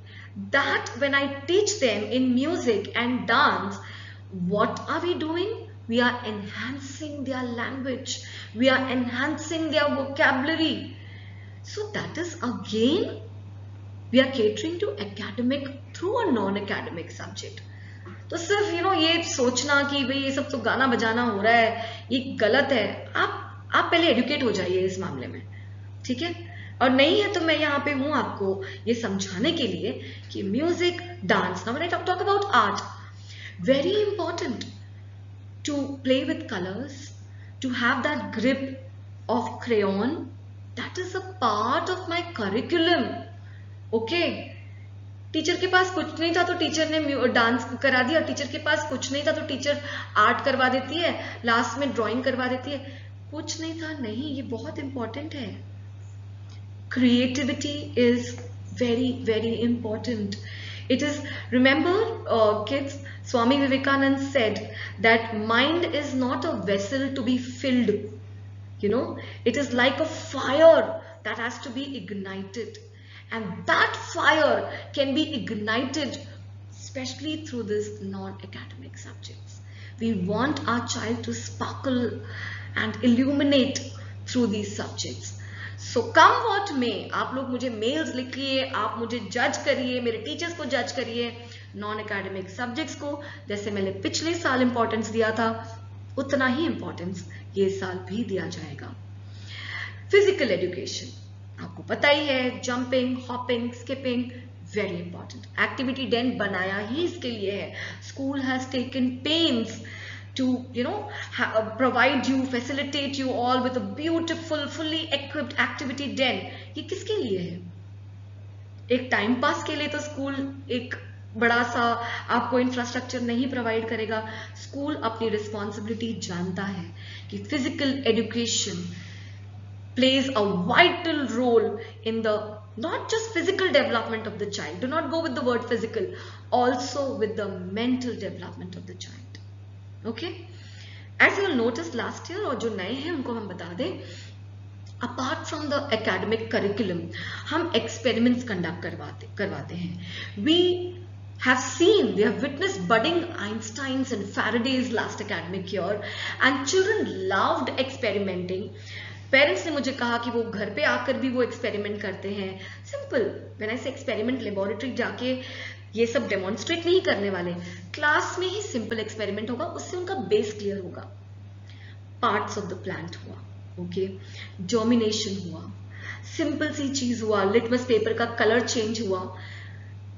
That when I teach them in music and dance, what are we doing? We are enhancing their language. We are enhancing their vocabulary. So that is again, we are catering to academic through a non-academic subject. तो सिर्फ ये सोचना कि भाई ये सब तो गाना बजाना हो रहा है, ये गलत है. आप पहले एडुकेट हो जाइए इस मामले में, ठीक है? और नहीं है तो मैं यहाँ पे हूँ आपको ये समझाने के लिए कि music, dance, now when I talk about art, very important to play with colours, to have that grip of crayon. That is a part of my curriculum. Okay, teacher के पास कुछ नहीं था तो टीचर ने डांस करा दिया, teacher के पास कुछ नहीं था तो टीचर आर्ट करवा देती है, लास्ट में ड्राइंग करवा देती है. कुछ नहीं था, नहीं, ये बहुत इंपॉर्टेंट है. Creativity is very very important. It is, remember kids, Swami Vivekananda said that mind is not a vessel to be filled. It is like a fire that has to be ignited. And that fire can be ignited especially through these non-academic subjects. We want our child to sparkle and illuminate through these subjects. So come what may, आप लोग मुझे mails लिखिए, आप मुझे जज करिए, मेरे teachers को जज करिए, non-academic subjects को जैसे मैंने पिछले साल इंपॉर्टेंस दिया था उतना ही इंपॉर्टेंस ये साल भी दिया जाएगा. फिजिकल एजुकेशन आपको पता ही है, jumping, hopping, skipping, very important. Activity den बनाया ही इसके लिए है. School has taken pains to provide you, facilitate you all with a beautiful fully equipped activity den. ये किसके लिए है? एक टाइम पास के लिए तो स्कूल एक बड़ा सा आपको इंफ्रास्ट्रक्चर नहीं प्रोवाइड करेगा. स्कूल अपनी रिस्पॉन्सिबिलिटी जानता है कि physical education plays a vital role in the not just physical development of the child. Do not go with the word physical, also with the mental development of the child. Okay, as you will notice last year, और जो नए हैं उनको हम बता दें, apart from the academic curriculum हम experiments conduct करवाते हैं. We have witnessed budding Einsteins and Faradays last academic year, and children loved experimenting. Parents ने मुझे कहा कि वो घर पे आकर भी वो एक्सपेरिमेंट करते हैं. सिंपल, व्हेन आई से एक्सपेरिमेंट, लेबोरेटरी जाके ये सब डेमोन्स्ट्रेट नहीं करने वाले, क्लास में ही सिंपल एक्सपेरिमेंट होगा, उससे उनका बेस क्लियर होगा. पार्ट्स ऑफ द प्लांट हुआ, ओके, जर्मिनेशन हुआ, सिंपल सी चीज हुआ, लिटमस पेपर का कलर चेंज हुआ.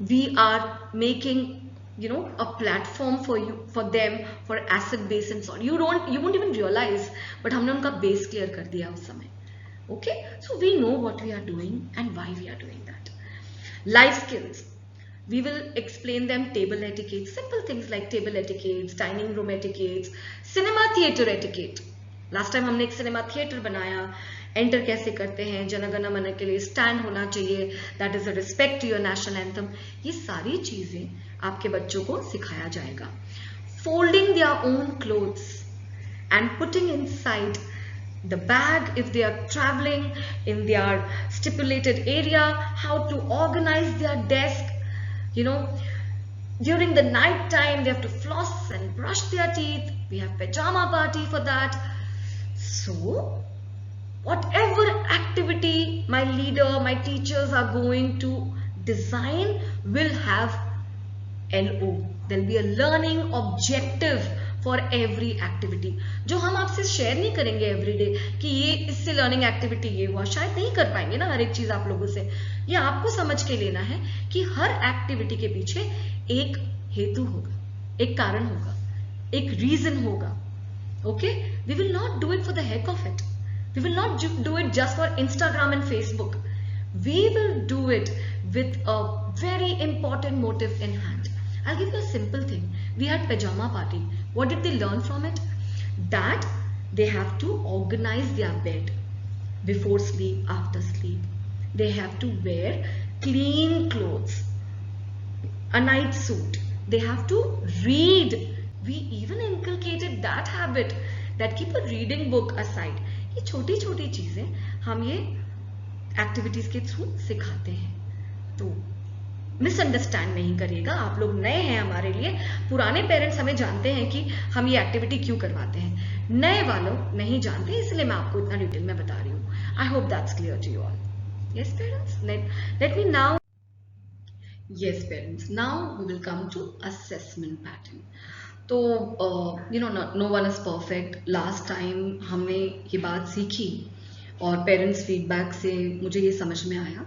We are making a platform for them for acid base and salt. You won't even realize, but हमने उनका base clear कर दिया उस समय. Okay, so we know what we are doing and why we are doing that. Life skills. We will explain them table etiquette, simple things like table etiquettes, dining room etiquettes, cinema theater etiquette. Last time हमने एक cinema theater बनाया, enter कैसे करते हैं, जनगण मन के लिए stand होना चाहिए, that is a respect to your national anthem. ये सारी चीजें आपके बच्चों को सिखाया जाएगा. Folding their own clothes and putting inside the bag if they are traveling in their stipulated area, how to organize their desk. During the night time they have to floss and brush their teeth. We have pajama party for that. So whatever activity my leader, my teachers are going to design will have LO. There will be a learning objective for every activity. जो हम आपसे share नहीं करेंगे everyday कि ये इससे learning activity ये हुआ, शायद नहीं कर पाएंगे ना हर एक चीज आप लोगों से. ये आपको समझ के लेना है कि हर एक्टिविटी के पीछे एक हेतु होगा, एक कारण होगा, एक रीजन होगा. Okay, we will not do it for the heck of it. We will not do it just for Instagram and Facebook. We will do it with a very important motive in hand. I'll give you a simple thing. We had pajama party. What did they learn from it? That they have to organize their bed before sleep, after sleep. They have to wear clean clothes, a night suit. They have to read. We even inculcated that habit, that keep a reading book aside. ये छोटी छोटी चीजें हम ये activities के through सिखाते हैं. तो मिसअंडरस्टैंड नहीं करिएगा, आप लोग नए हैं हमारे लिए. पुराने पेरेंट्स हमें जानते हैं कि हम ये एक्टिविटी क्यों करवाते हैं, नए वालों नहीं जानते, इसलिए मैं आपको इतना डिटेल में बता रही हूँ. I hope that's clear to you all. Yes parents, let me now. Yes parents, now we will come to assessment pattern. तो no one is perfect. Last time हमने ये बात सीखी और पेरेंट्स फीडबैक से मुझे ये समझ में आया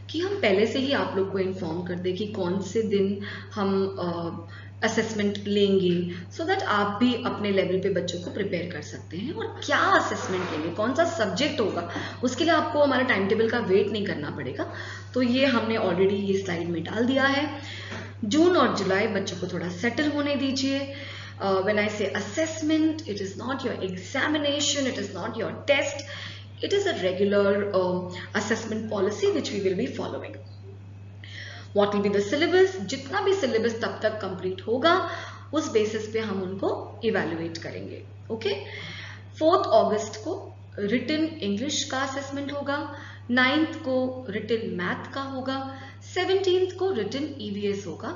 कि हम पहले से ही आप लोग को इन्फॉर्म कर दें कि कौन से दिन हम असेसमेंट लेंगे, सो दैट आप भी अपने लेवल पे बच्चों को प्रिपेयर कर सकते हैं. और क्या असेसमेंट लेंगे, कौन सा सब्जेक्ट होगा, उसके लिए आपको हमारे टाइम टेबल का वेट नहीं करना पड़ेगा. तो ये हमने ऑलरेडी ये स्लाइड में डाल दिया है. जून और जुलाई बच्चों को थोड़ा सेटल होने दीजिए. When I say assessment, it is not your examination, it is not your test, it is a regular assessment policy which we will be following. What will be the syllabus? जितना भी syllabus तब तक complete होगा उस basis पे हम उनको evaluate करेंगे. Okay? 4th August को written English का assessment होगा, 9th को written math का होगा, 17th को written EVS होगा,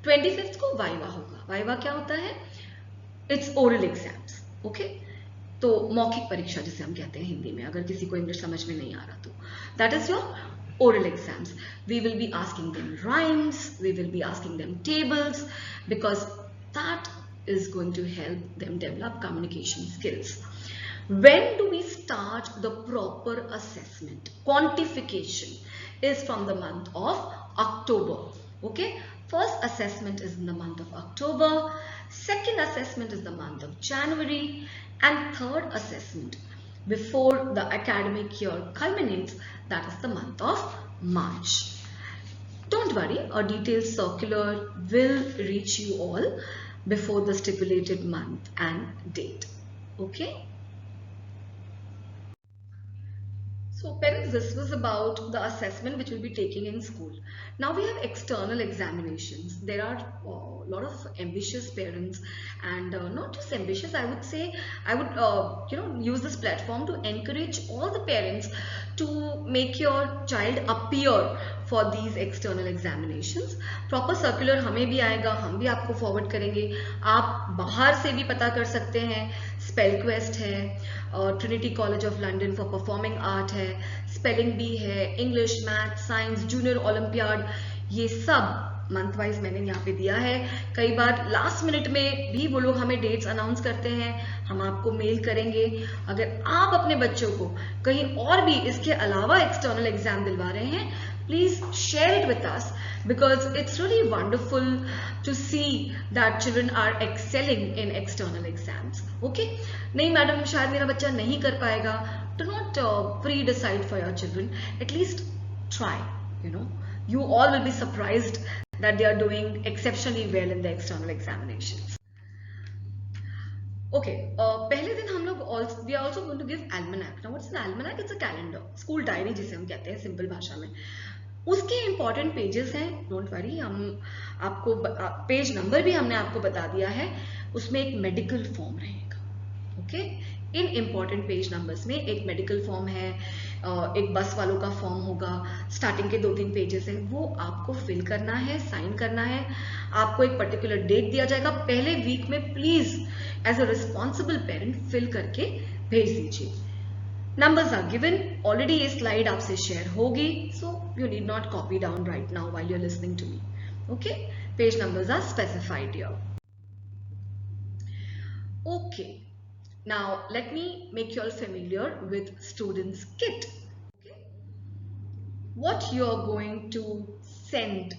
25th को वाइवा होगा. वाइवा क्या होता है? It's oral exams. ओके, तो मौखिक परीक्षा जिसे हम कहते हैं हिंदी में, अगर किसी को इंग्लिश समझ में नहीं आ रहा तो that is your oral exams. We will be asking them rhymes, we will be asking them tables, because that is going to help them develop communication skills. When do we start the proper assessment? Quantification is from the month of October. Okay, first assessment is in the month of October, second assessment is the month of January, and third assessment before the academic year culminates, that is the month of March. Don't worry, a detailed circular will reach you all before the stipulated month and date. Okay? So parents, this was about the assessment which we'll be taking in school. Now we have external examinations. There are a lot of ambitious parents, and not just ambitious, I would say, I would use this platform to encourage all the parents to make your child appear for these external examinations. Proper circular हमें भी आएगा, हम भी आपको forward करेंगे. आप बाहर से भी पता कर सकते हैं. स्पेल क्वेस्ट है, Trinity college of London for performing art है, स्पेलिंग बी है, English, math, science, junior olympiad, ये सब मंथ वाइज मैंने यहाँ पे दिया है. कई बार लास्ट मिनट में भी वो लोग हमें डेट्स अनाउंस करते हैं, हम आपको मेल करेंगे. अगर आप अपने बच्चों को कहीं और भी इसके अलावा एक्सटर्नल एग्जाम दिलवा रहे हैं please share it with us, because it's really wonderful to see that children are excelling in external exams. Okay, नहीं मैडम शायद मेरा बच्चा नहीं कर पाएगा, do not pre-decide for your children. At least try. You all will be surprised that they are doing exceptionally well in the external examinations. Okay, पहले दिन हम लोग we are also going to give almanac. Now what's an almanac? It's a calendar, school diary जिसे हम कहते हैं simple भाषा में. उसके इंपॉर्टेंट पेजेस हैं, डोंट वरी, हम आपको पेज नंबर भी हमने आपको बता दिया है. उसमें एक मेडिकल फॉर्म रहेगा. ओके, इन इंपॉर्टेंट पेज नंबर्स में एक मेडिकल फॉर्म है, एक बस वालों का फॉर्म होगा, स्टार्टिंग के 2-3 पेजेस हैं, वो आपको फिल करना है, साइन करना है. आपको एक पर्टिकुलर डेट दिया जाएगा, पहले वीक में please as a responsible parent fill करके भेज दीजिए. नंबर्स आर गिवन ऑलरेडी, ये स्लाइड आपसे शेयर होगी, so you need not copy down right now while you are listening to me. Okay, page numbers are specified here. Okay, now let me make you all familiar with students kit. Okay, what you are going to send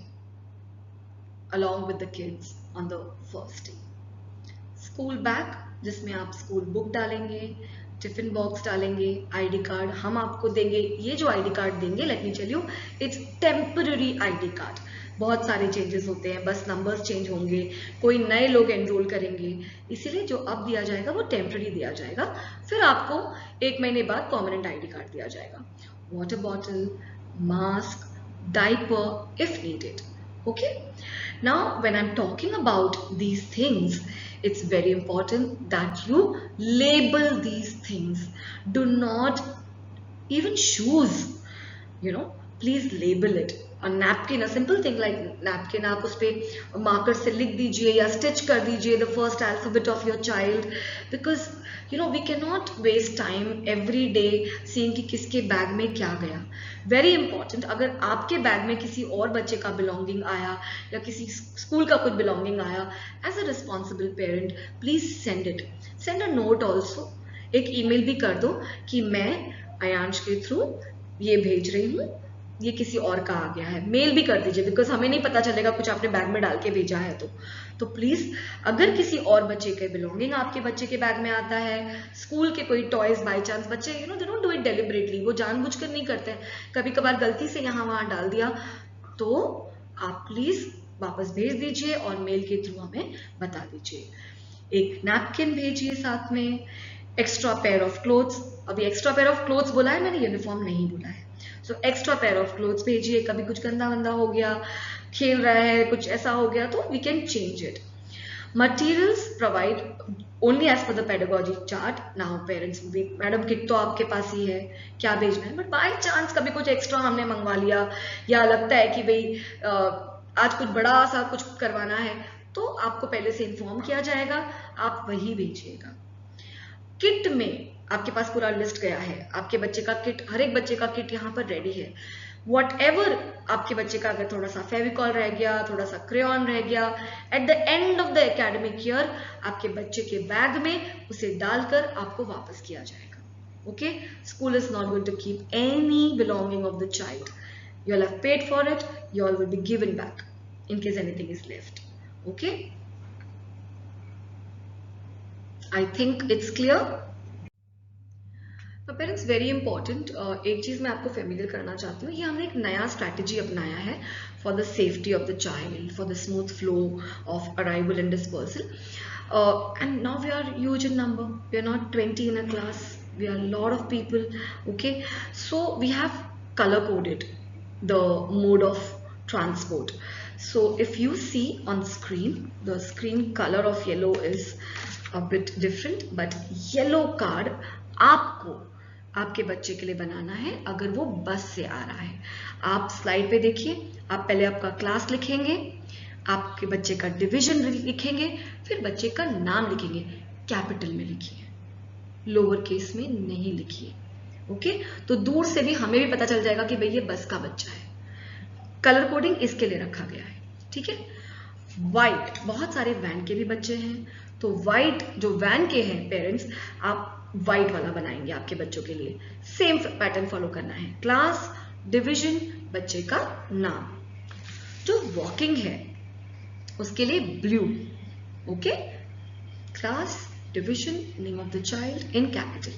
along with the kids on the first day. School bag जिसमें आप school book डालेंगे, tiffin box डालेंगे, ID card हम आपको देंगे. ये जो ID card देंगे, let me tell you, it's temporary ID card. बहुत सारे चेंजेस होते हैं, बस नंबर्स चेंज होंगे, कोई नए लोग एनरोल करेंगे, इसीलिए जो अब दिया जाएगा वो टेम्पररी दिया जाएगा. फिर आपको 1 महीने बाद परमानेंट आईडी कार्ड दिया जाएगा. Water bottle, mask, diaper if needed. Okay, now when I am talking about these things, it's very important that you label these things. Do not, even shoes, please label it. A napkin, a simple thing like napkin, आप उस पे marker से लिख दीजिए या stitch कर दीजिए the first alphabet of your child, because we cannot waste time every day seeing कि किसके बैग में क्या गया. Very important, अगर आपके बैग में किसी और बच्चे का belonging आया या किसी स्कूल का कुछ belonging आया, as a responsible parent, please send it. Send a note also. एक email भी कर दो कि मैं आयांश के थ्रू ये भेज रही हूँ, ये किसी और का आ गया है. मेल भी कर दीजिए, बिकॉज हमें नहीं पता चलेगा कुछ आपने बैग में डाल के भेजा है. तो प्लीज, अगर किसी और बच्चे के बिलोंगिंग आपके बच्चे के बैग में आता है, स्कूल के कोई टॉयज बाय चांस, बच्चे they don't do it deliberately, वो जानबूझकर नहीं करते हैं, कभी कभार गलती से यहाँ वहां डाल दिया, तो आप प्लीज वापस भेज दीजिए और मेल के थ्रू हमें बता दीजिए. एक नैपकिन भेजिए साथ में. एक्स्ट्रा पेयर ऑफ क्लोथ्स, अभी एक्स्ट्रा पेयर ऑफ क्लोथ्स बोला है मैंने, यूनिफॉर्म नहीं बोला है. So extra pair of clothes भेजिए. कभी कुछ गंदा वंदा हो गया, खेल रहा है, कुछ ऐसा हो गया, तो we can change it. Materials provide only as per the pedagogy chart. Now parents, madam kit तो आपके पास ही है, क्या भेजना है, बट बाय चांस कभी कुछ एक्स्ट्रा हमने मंगवा लिया या लगता है कि भाई आज कुछ बड़ा सा कुछ करवाना है, तो आपको पहले से इन्फॉर्म किया जाएगा, आप वही भेजिएगा. किट में आपके पास पूरा लिस्ट गया है, आपके बच्चे का किट, हर एक बच्चे का किट यहाँ पर रेडी है. Whatever आपके बच्चे का, अगर थोड़ा सा फेविकॉल रह गया, थोड़ा सा क्रेयॉन रह गया, at the end of the academic year आपके बच्चे के बैग में उसे डालकर आपको वापस किया जाएगा. Okay, school is not going to keep any belonging of the child. You all have paid for it, you all will be given back in case anything is left. Okay, I think it's clear. तो parents, very important, एक चीज मैं आपको familiar करना चाहती हूँ. ये हमने एक नया स्ट्रैटेजी अपनाया है for the safety of the child, for the smooth flow of arrival and dispersal. And now we are huge in number, we are not 20 in a class, we are a lot of people. Okay, so we have color coded the mode of transport. So if you see on screen, the screen color of yellow is a bit different, but yellow card आपको आपके बच्चे के लिए बनाना है अगर वो बस से आ रहा है. आप स्लाइड पे देखिए, आप पहले आपका क्लास लिखेंगे, आपके बच्चे का डिवीजन लिखेंगे, फिर बच्चे का नाम लिखेंगे. कैपिटल में लिखिए, लोअर केस में नहीं लिखिए. ओके, तो दूर से भी हमें भी पता चल जाएगा कि भाई ये बस का बच्चा है. कलर कोडिंग इसके लिए रखा गया है. ठीक है. व्हाइट, बहुत सारे वैन के भी बच्चे हैं, तो व्हाइट जो वैन के हैं पेरेंट्स, आप व्हाइट वाला बनाएंगे आपके बच्चों के लिए. सेम पैटर्न फॉलो करना है. क्लास, डिवीजन, बच्चे का नाम। जो वॉकिंग है उसके लिए blue, okay, class, division, name of the child in capital.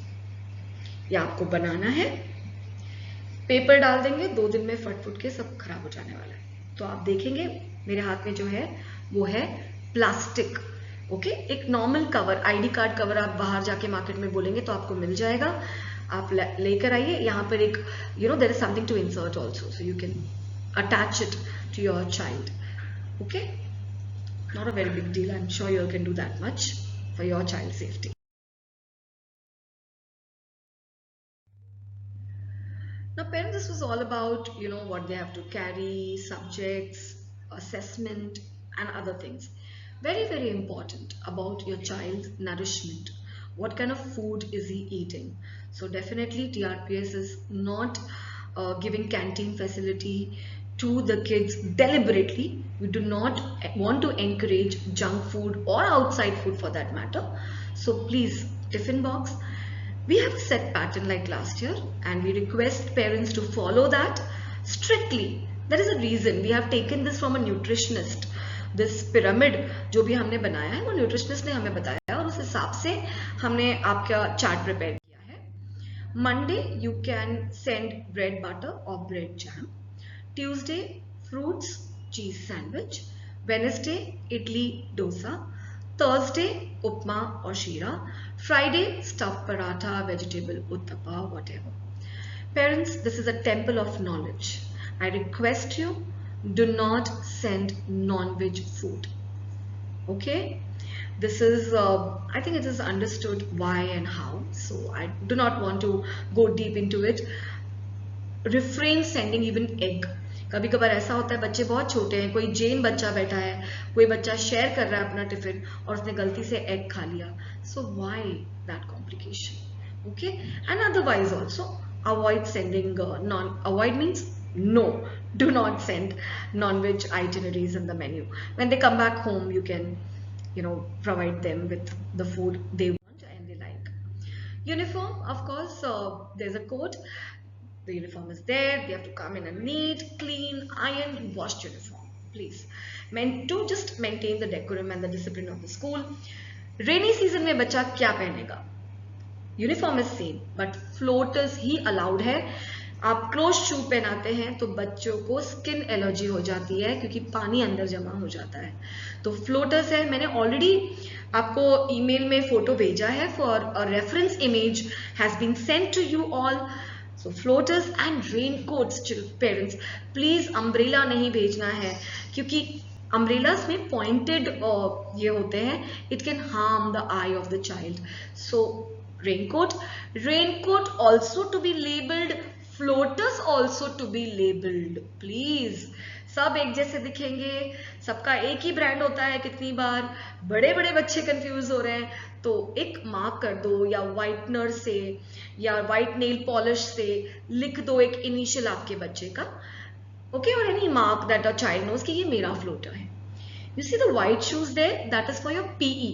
ये आपको बनाना है, पेपर डाल देंगे, 2 दिन में फट के सब खराब हो जाने वाला है। तो आप देखेंगे मेरे हाथ में जो है वो है प्लास्टिक, ओके, एक normal cover, ID card cover आप बाहर जाके मार्केट में बोलेंगे तो आपको मिल जाएगा, आप लेकर आइए। यहाँ पर एक there is something to insert also, so you can attach it to your child, okay, not a very big deal, I am sure you can do that much for your child safety. Now parents, this was all about what they have to carry, subjects, assessment and other things. Very, very important about your child's nourishment. What kind of food is he eating? So definitely TRPS is not giving canteen facility to the kids deliberately. We do not want to encourage junk food or outside food for that matter. So please, tiffin box, we have a set pattern like last year and we request parents to follow that strictly. There is a reason we have taken this from a nutritionist. This pyramid जो भी हमने बनाया है वो nutritionist ने हमें बताया और उस हिसाब से हमने आपका चार्ट प्रिपेयर किया है। Monday you can send bread butter or bread jam. Tuesday fruits cheese sandwich. Wednesday idli dosa. Thursday upma or shira. Friday stuffed paratha, vegetable uttapa, whatever. Parents, this is a temple of knowledge. I request you, do not send non-veg food, okay? This is I think it is understood why and how, so I do not want to go deep into it. Refrain sending even egg. कभी कभार ऐसा होता है बच्चे बहुत छोटे हैं, कोई जैन बच्चा बैठा है, कोई बच्चा शेयर कर रहा है अपना टिफिन और उसने गलती से एग खा लिया, so why that complication, okay? And otherwise also avoid sending avoid means no, do not send non-veg itineraries in the menu. When they come back home you can provide them with the food they want and they like. Uniform, of course, there's a code. The uniform is there. They have to come in a neat, clean, ironed, washed uniform. Please, meant to just maintain the decorum and the discipline of the school. Rainy season में बच्चा क्या पहनेगा? Uniform is same, but floaters he allowed है. आप close शू पहनाते हैं तो बच्चों को स्किन एलर्जी हो जाती है क्योंकि पानी अंदर जमा हो जाता है, तो फ्लोटर्स है। मैंने ऑलरेडी आपको ईमेल में फोटो भेजा है, for a reference image has been sent to you all. So floaters and raincoats, parents please umbrella नहीं भेजना है क्योंकि अम्ब्रेलास में पॉइंटेड ये होते हैं, it can harm the eye of the child. So raincoat also to be labelled, floaters also to be labelled please. सब एक जैसे दिखेंगे, सबका एक ही ब्रांड होता है, कितनी बार बड़े बड़े बच्चे कंफ्यूज हो रहे हैं, तो एक मार्क कर दो या व्हाइटनर से या व्हाइट नेल पॉलिश से लिख दो एक इनिशियल आपके बच्चे का, ओके, और any mark that a child knows कि ये मेरा फ्लोटर है। You see the white shoes there, that is for your PE.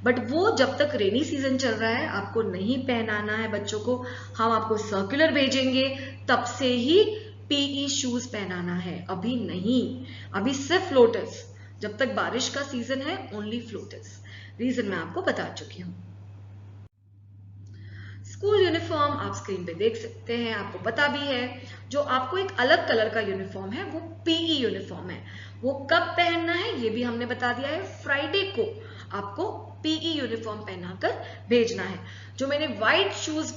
But वो जब तक रेनी सीजन चल रहा है आपको नहीं पहनाना है बच्चों को, हम आपको सर्कुलर भेजेंगे तब से ही PE शूज पहनाना है, अभी नहीं, अभी सिर्फ फ्लोटर्स। जब तक बारिश का सीजन है ओनली फ्लोटर्स। रीजन मैं आपको बता चुकी हूँ। स्कूल यूनिफॉर्म आप स्क्रीन पे देख सकते हैं, आपको पता भी है। जो आपको एक अलग कलर का यूनिफॉर्म है वो PE यूनिफॉर्म है, वो कब पहनना है ये भी हमने बता दिया है। फ्राइडे को आपको PE यूनिफॉर्म पहनाकर भेजना है। जो मैंने व्हाइट शूज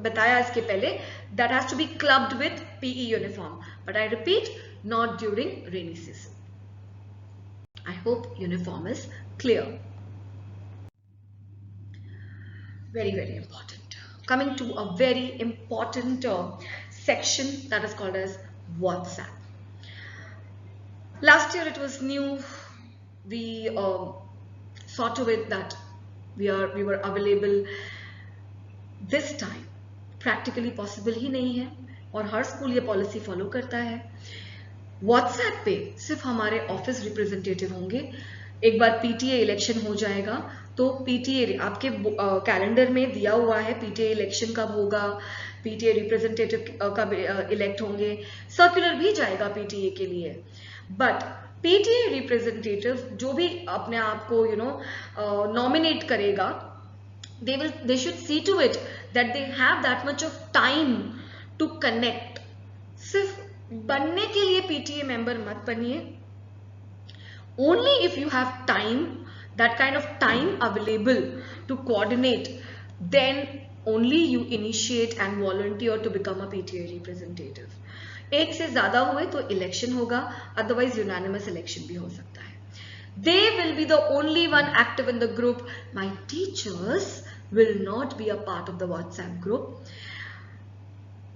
बताया इसके पहले, that has to be clubbed with PE uniform, but I repeat, not during rainy season. I hope uniform is clear. Very, very important. Coming to a very important section that is called as WhatsApp. Last year it was new. We saw to it that we were available. This time practically possible ही नहीं है और हर school ये policy follow करता है। WhatsApp पे सिर्फ हमारे office representative होंगे। एक बार PTA इलेक्शन हो जाएगा तो पीटीए आपके कैलेंडर में दिया हुआ है, पीटीए इलेक्शन कब होगा, पीटीए रिप्रेजेंटेटिव कब इलेक्ट होंगे, सर्कुलर भी जाएगा पीटीए के लिए। बट पीटीए रिप्रेजेंटेटिव जो भी अपने आप को नॉमिनेट करेगा, they should see to it that they have that much of time to connect. सिर्फ बनने के लिए पीटीए मेंबर मत बनिए। Only if you have time, that kind of time available to coordinate, then only you initiate and volunteer to become a PTA representative. एक से ज्यादा हुए तो इलेक्शन होगा, अदरवाइज यूनानिमस इलेक्शन भी हो सकता है। They will be the only one active in the group. My teachers will not be a part of the WhatsApp group.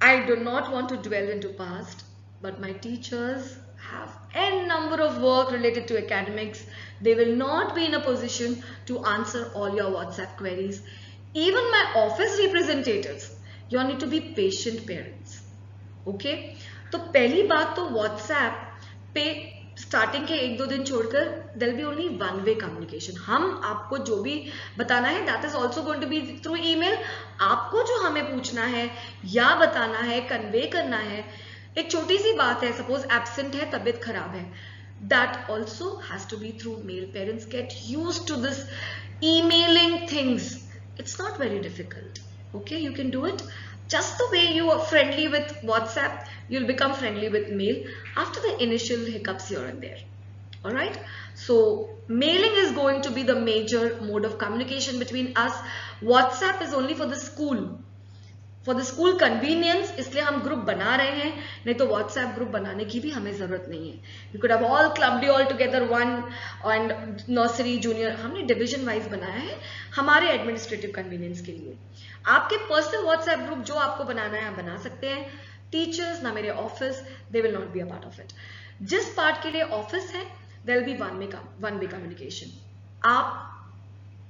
I do not want to dwell into past, but my teachers have n number of work related to academics. They will not be in a position to answer all your WhatsApp queries. Even my office representatives, you need to be patient parents. Okay? तो पहली बात तो WhatsApp पे starting के 1-2 दिन छोड़कर there be only one way communication. हम आपको जो भी बताना है that is also going to be through email. आपको जो हमें पूछना है या बताना है, कन्वे करना है, एक छोटी सी बात है, सपोज एब्सेंट है, तबीयत खराब है, that also has to be through mail. Parents get used to this emailing things. It's not very difficult. Okay, you can do it. Just the way you are friendly with WhatsApp, you'll become friendly with mail after the initial hiccups here and there. All right. So mailing is going to be the major mode of communication between us. WhatsApp is only for the school. For the school convenience, इसलिए हम group बना रहे हैं, नहीं तो WhatsApp group बनाने की भी हमें जरूरत नहीं है. We could have all clubbed you all together one and nursery, junior, हमने डिविजन वाइज बनाया है हमारे एडमिनिस्ट्रेटिव कन्वीनियंस के लिए. आपके पर्सनल WhatsApp ग्रुप जो आपको बनाना है आप बना सकते हैं. टीचर्स ना मेरे office, they will not be a part of it. जिस पार्ट के लिए ऑफिस है there will be one way communication. आप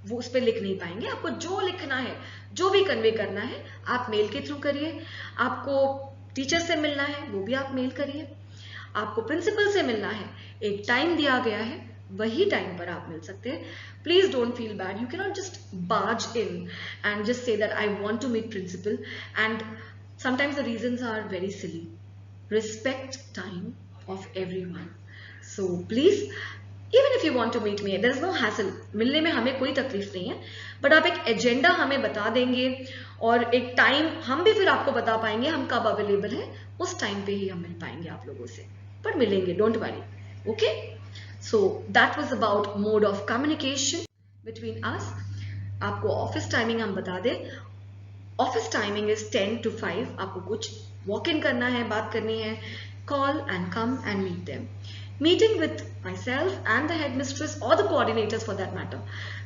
वो उस पर लिख नहीं पाएंगे. आपको जो लिखना है, जो भी कन्वे करना है, आप मेल के थ्रू करिए. आपको टीचर से मिलना है वो भी आप मेल करिए. आपको प्रिंसिपल से मिलना है, एक टाइम दिया गया है, वही टाइम पर आप मिल सकते हैं. Please don't feel bad. You can not just barge in and just say that I want to meet principal, and sometimes the reasons are very silly. Respect time of everyone. So please, even if you want to meet me, there is no hassle. मिलने में हमें कोई तकलीफ नहीं है, but आप एक agenda हमें बता देंगे और एक टाइम हम भी फिर आपको बता पाएंगे हम कब अवेलेबल है. उस टाइम पे ही हम मिल पाएंगे आप लोगों से, पर मिलेंगे, don't worry. Okay, so that was about mode of communication between us. आपको ऑफिस टाइमिंग हम बता दें. Office timing is 10 to 5. आपको कुछ वॉक इन करना है, बात करनी है, call and come and meet them. Meeting with myself and the headmistress or the coordinators for that matter.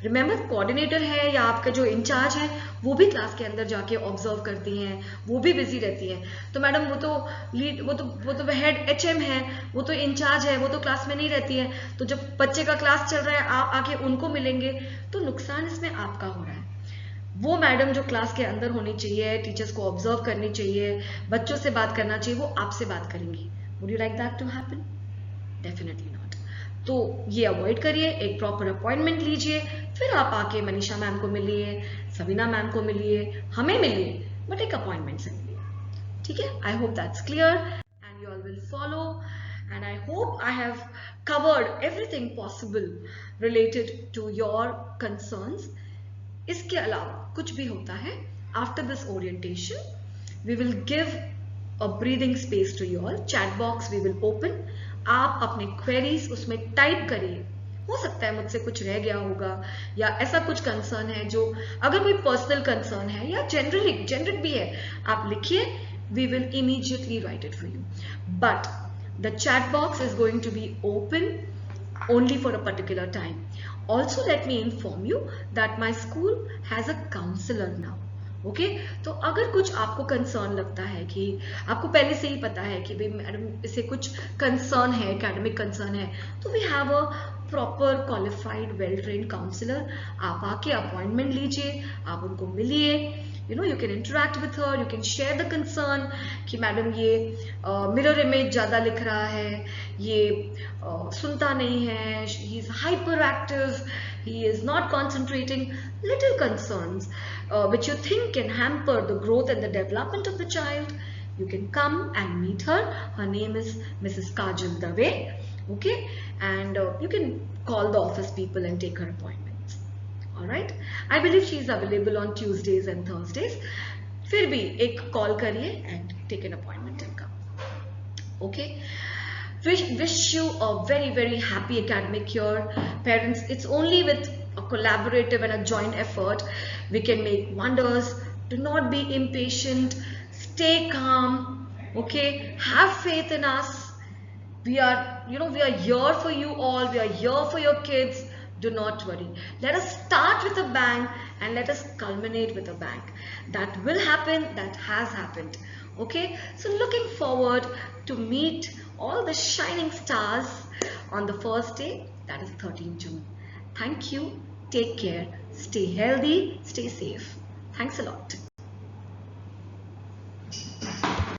Remember, coordinator है या आपका जो इंचार्ज है वो भी क्लास के अंदर जाके ऑब्जर्व करती हैं, वो भी बिजी रहती है. तो मैडम वो तो लीड, वो तो हेड HM है, वो तो इंचार्ज है, वो तो क्लास में नहीं रहती है. तो जब बच्चे का क्लास चल रहा है आप आके उनको मिलेंगे तो नुकसान इसमें आपका हो रहा है. वो मैडम जो क्लास के अंदर होनी चाहिए, टीचर्स को ऑब्जर्व करनी चाहिए, बच्चों से बात करना चाहिए, वो आपसे बात करेंगी. Would you like that to happen? Definitely not. तो ये अवॉइड करिए. एक प्रॉपर अपॉइंटमेंट लीजिए, फिर आप आके मनीषा मैम को मिलिए, सबीना मैम को मिलिए, हमें मिलिए, बट एक अपॉइंटमेंट से मिलिए. ठीक है? I hope that's clear and you all will follow, and I hope I have covered everything possible related to your concerns. इसके अलावा कुछ भी होता है, after this orientation we will give a breathing space to your. Chat box we will open. आप अपने queries उसमें type करिए. हो सकता है मुझसे कुछ रह गया होगा या ऐसा कुछ कंसर्न है जो, अगर कोई पर्सनल कंसर्न है या जनरल भी है, आप लिखिए. We will immediately write it for you. But the chat box is going to be open only for a particular time. Also, let me inform you that my school has a counselor now. Okay, तो अगर कुछ आपको concern लगता है कि आपको पहले से ही पता है कि भाई मैडम इसे कुछ कंसर्न है, एकेडमिक कंसर्न है, तो we have a proper qualified well trained counsellor. आप आके अपॉइंटमेंट लीजिए, आप उनको मिलिए, you can interact with her, you can share the concern कि मैडम ये mirror image ज़्यादा लिख रहा है, ये सुनता नहीं है, he is hyperactive, he is not concentrating. Little concerns which you think can hamper the growth and the development of the child. You can come and meet her. Her name is Mrs. Kajal Dave. Okay, and you can call the office people and take her appointments. All right, I believe she is available on Tuesdays and Thursdays. फिर भी एक call करिए and take an appointment and come. Okay, wish you a very happy academic year, parents. It's only with a collaborative and a joint effort we can make wonders. Do not be impatient. Stay calm. Okay, have faith in us. We are here for you all. We are here for your kids. Do not worry. Let us start with a bang and let us culminate with a bang. That will happen. That has happened. Okay, so looking forward to meet all the shining stars on the first day, that is 13 June. Thank you. Take care. Stay healthy. Stay safe. Thanks a lot.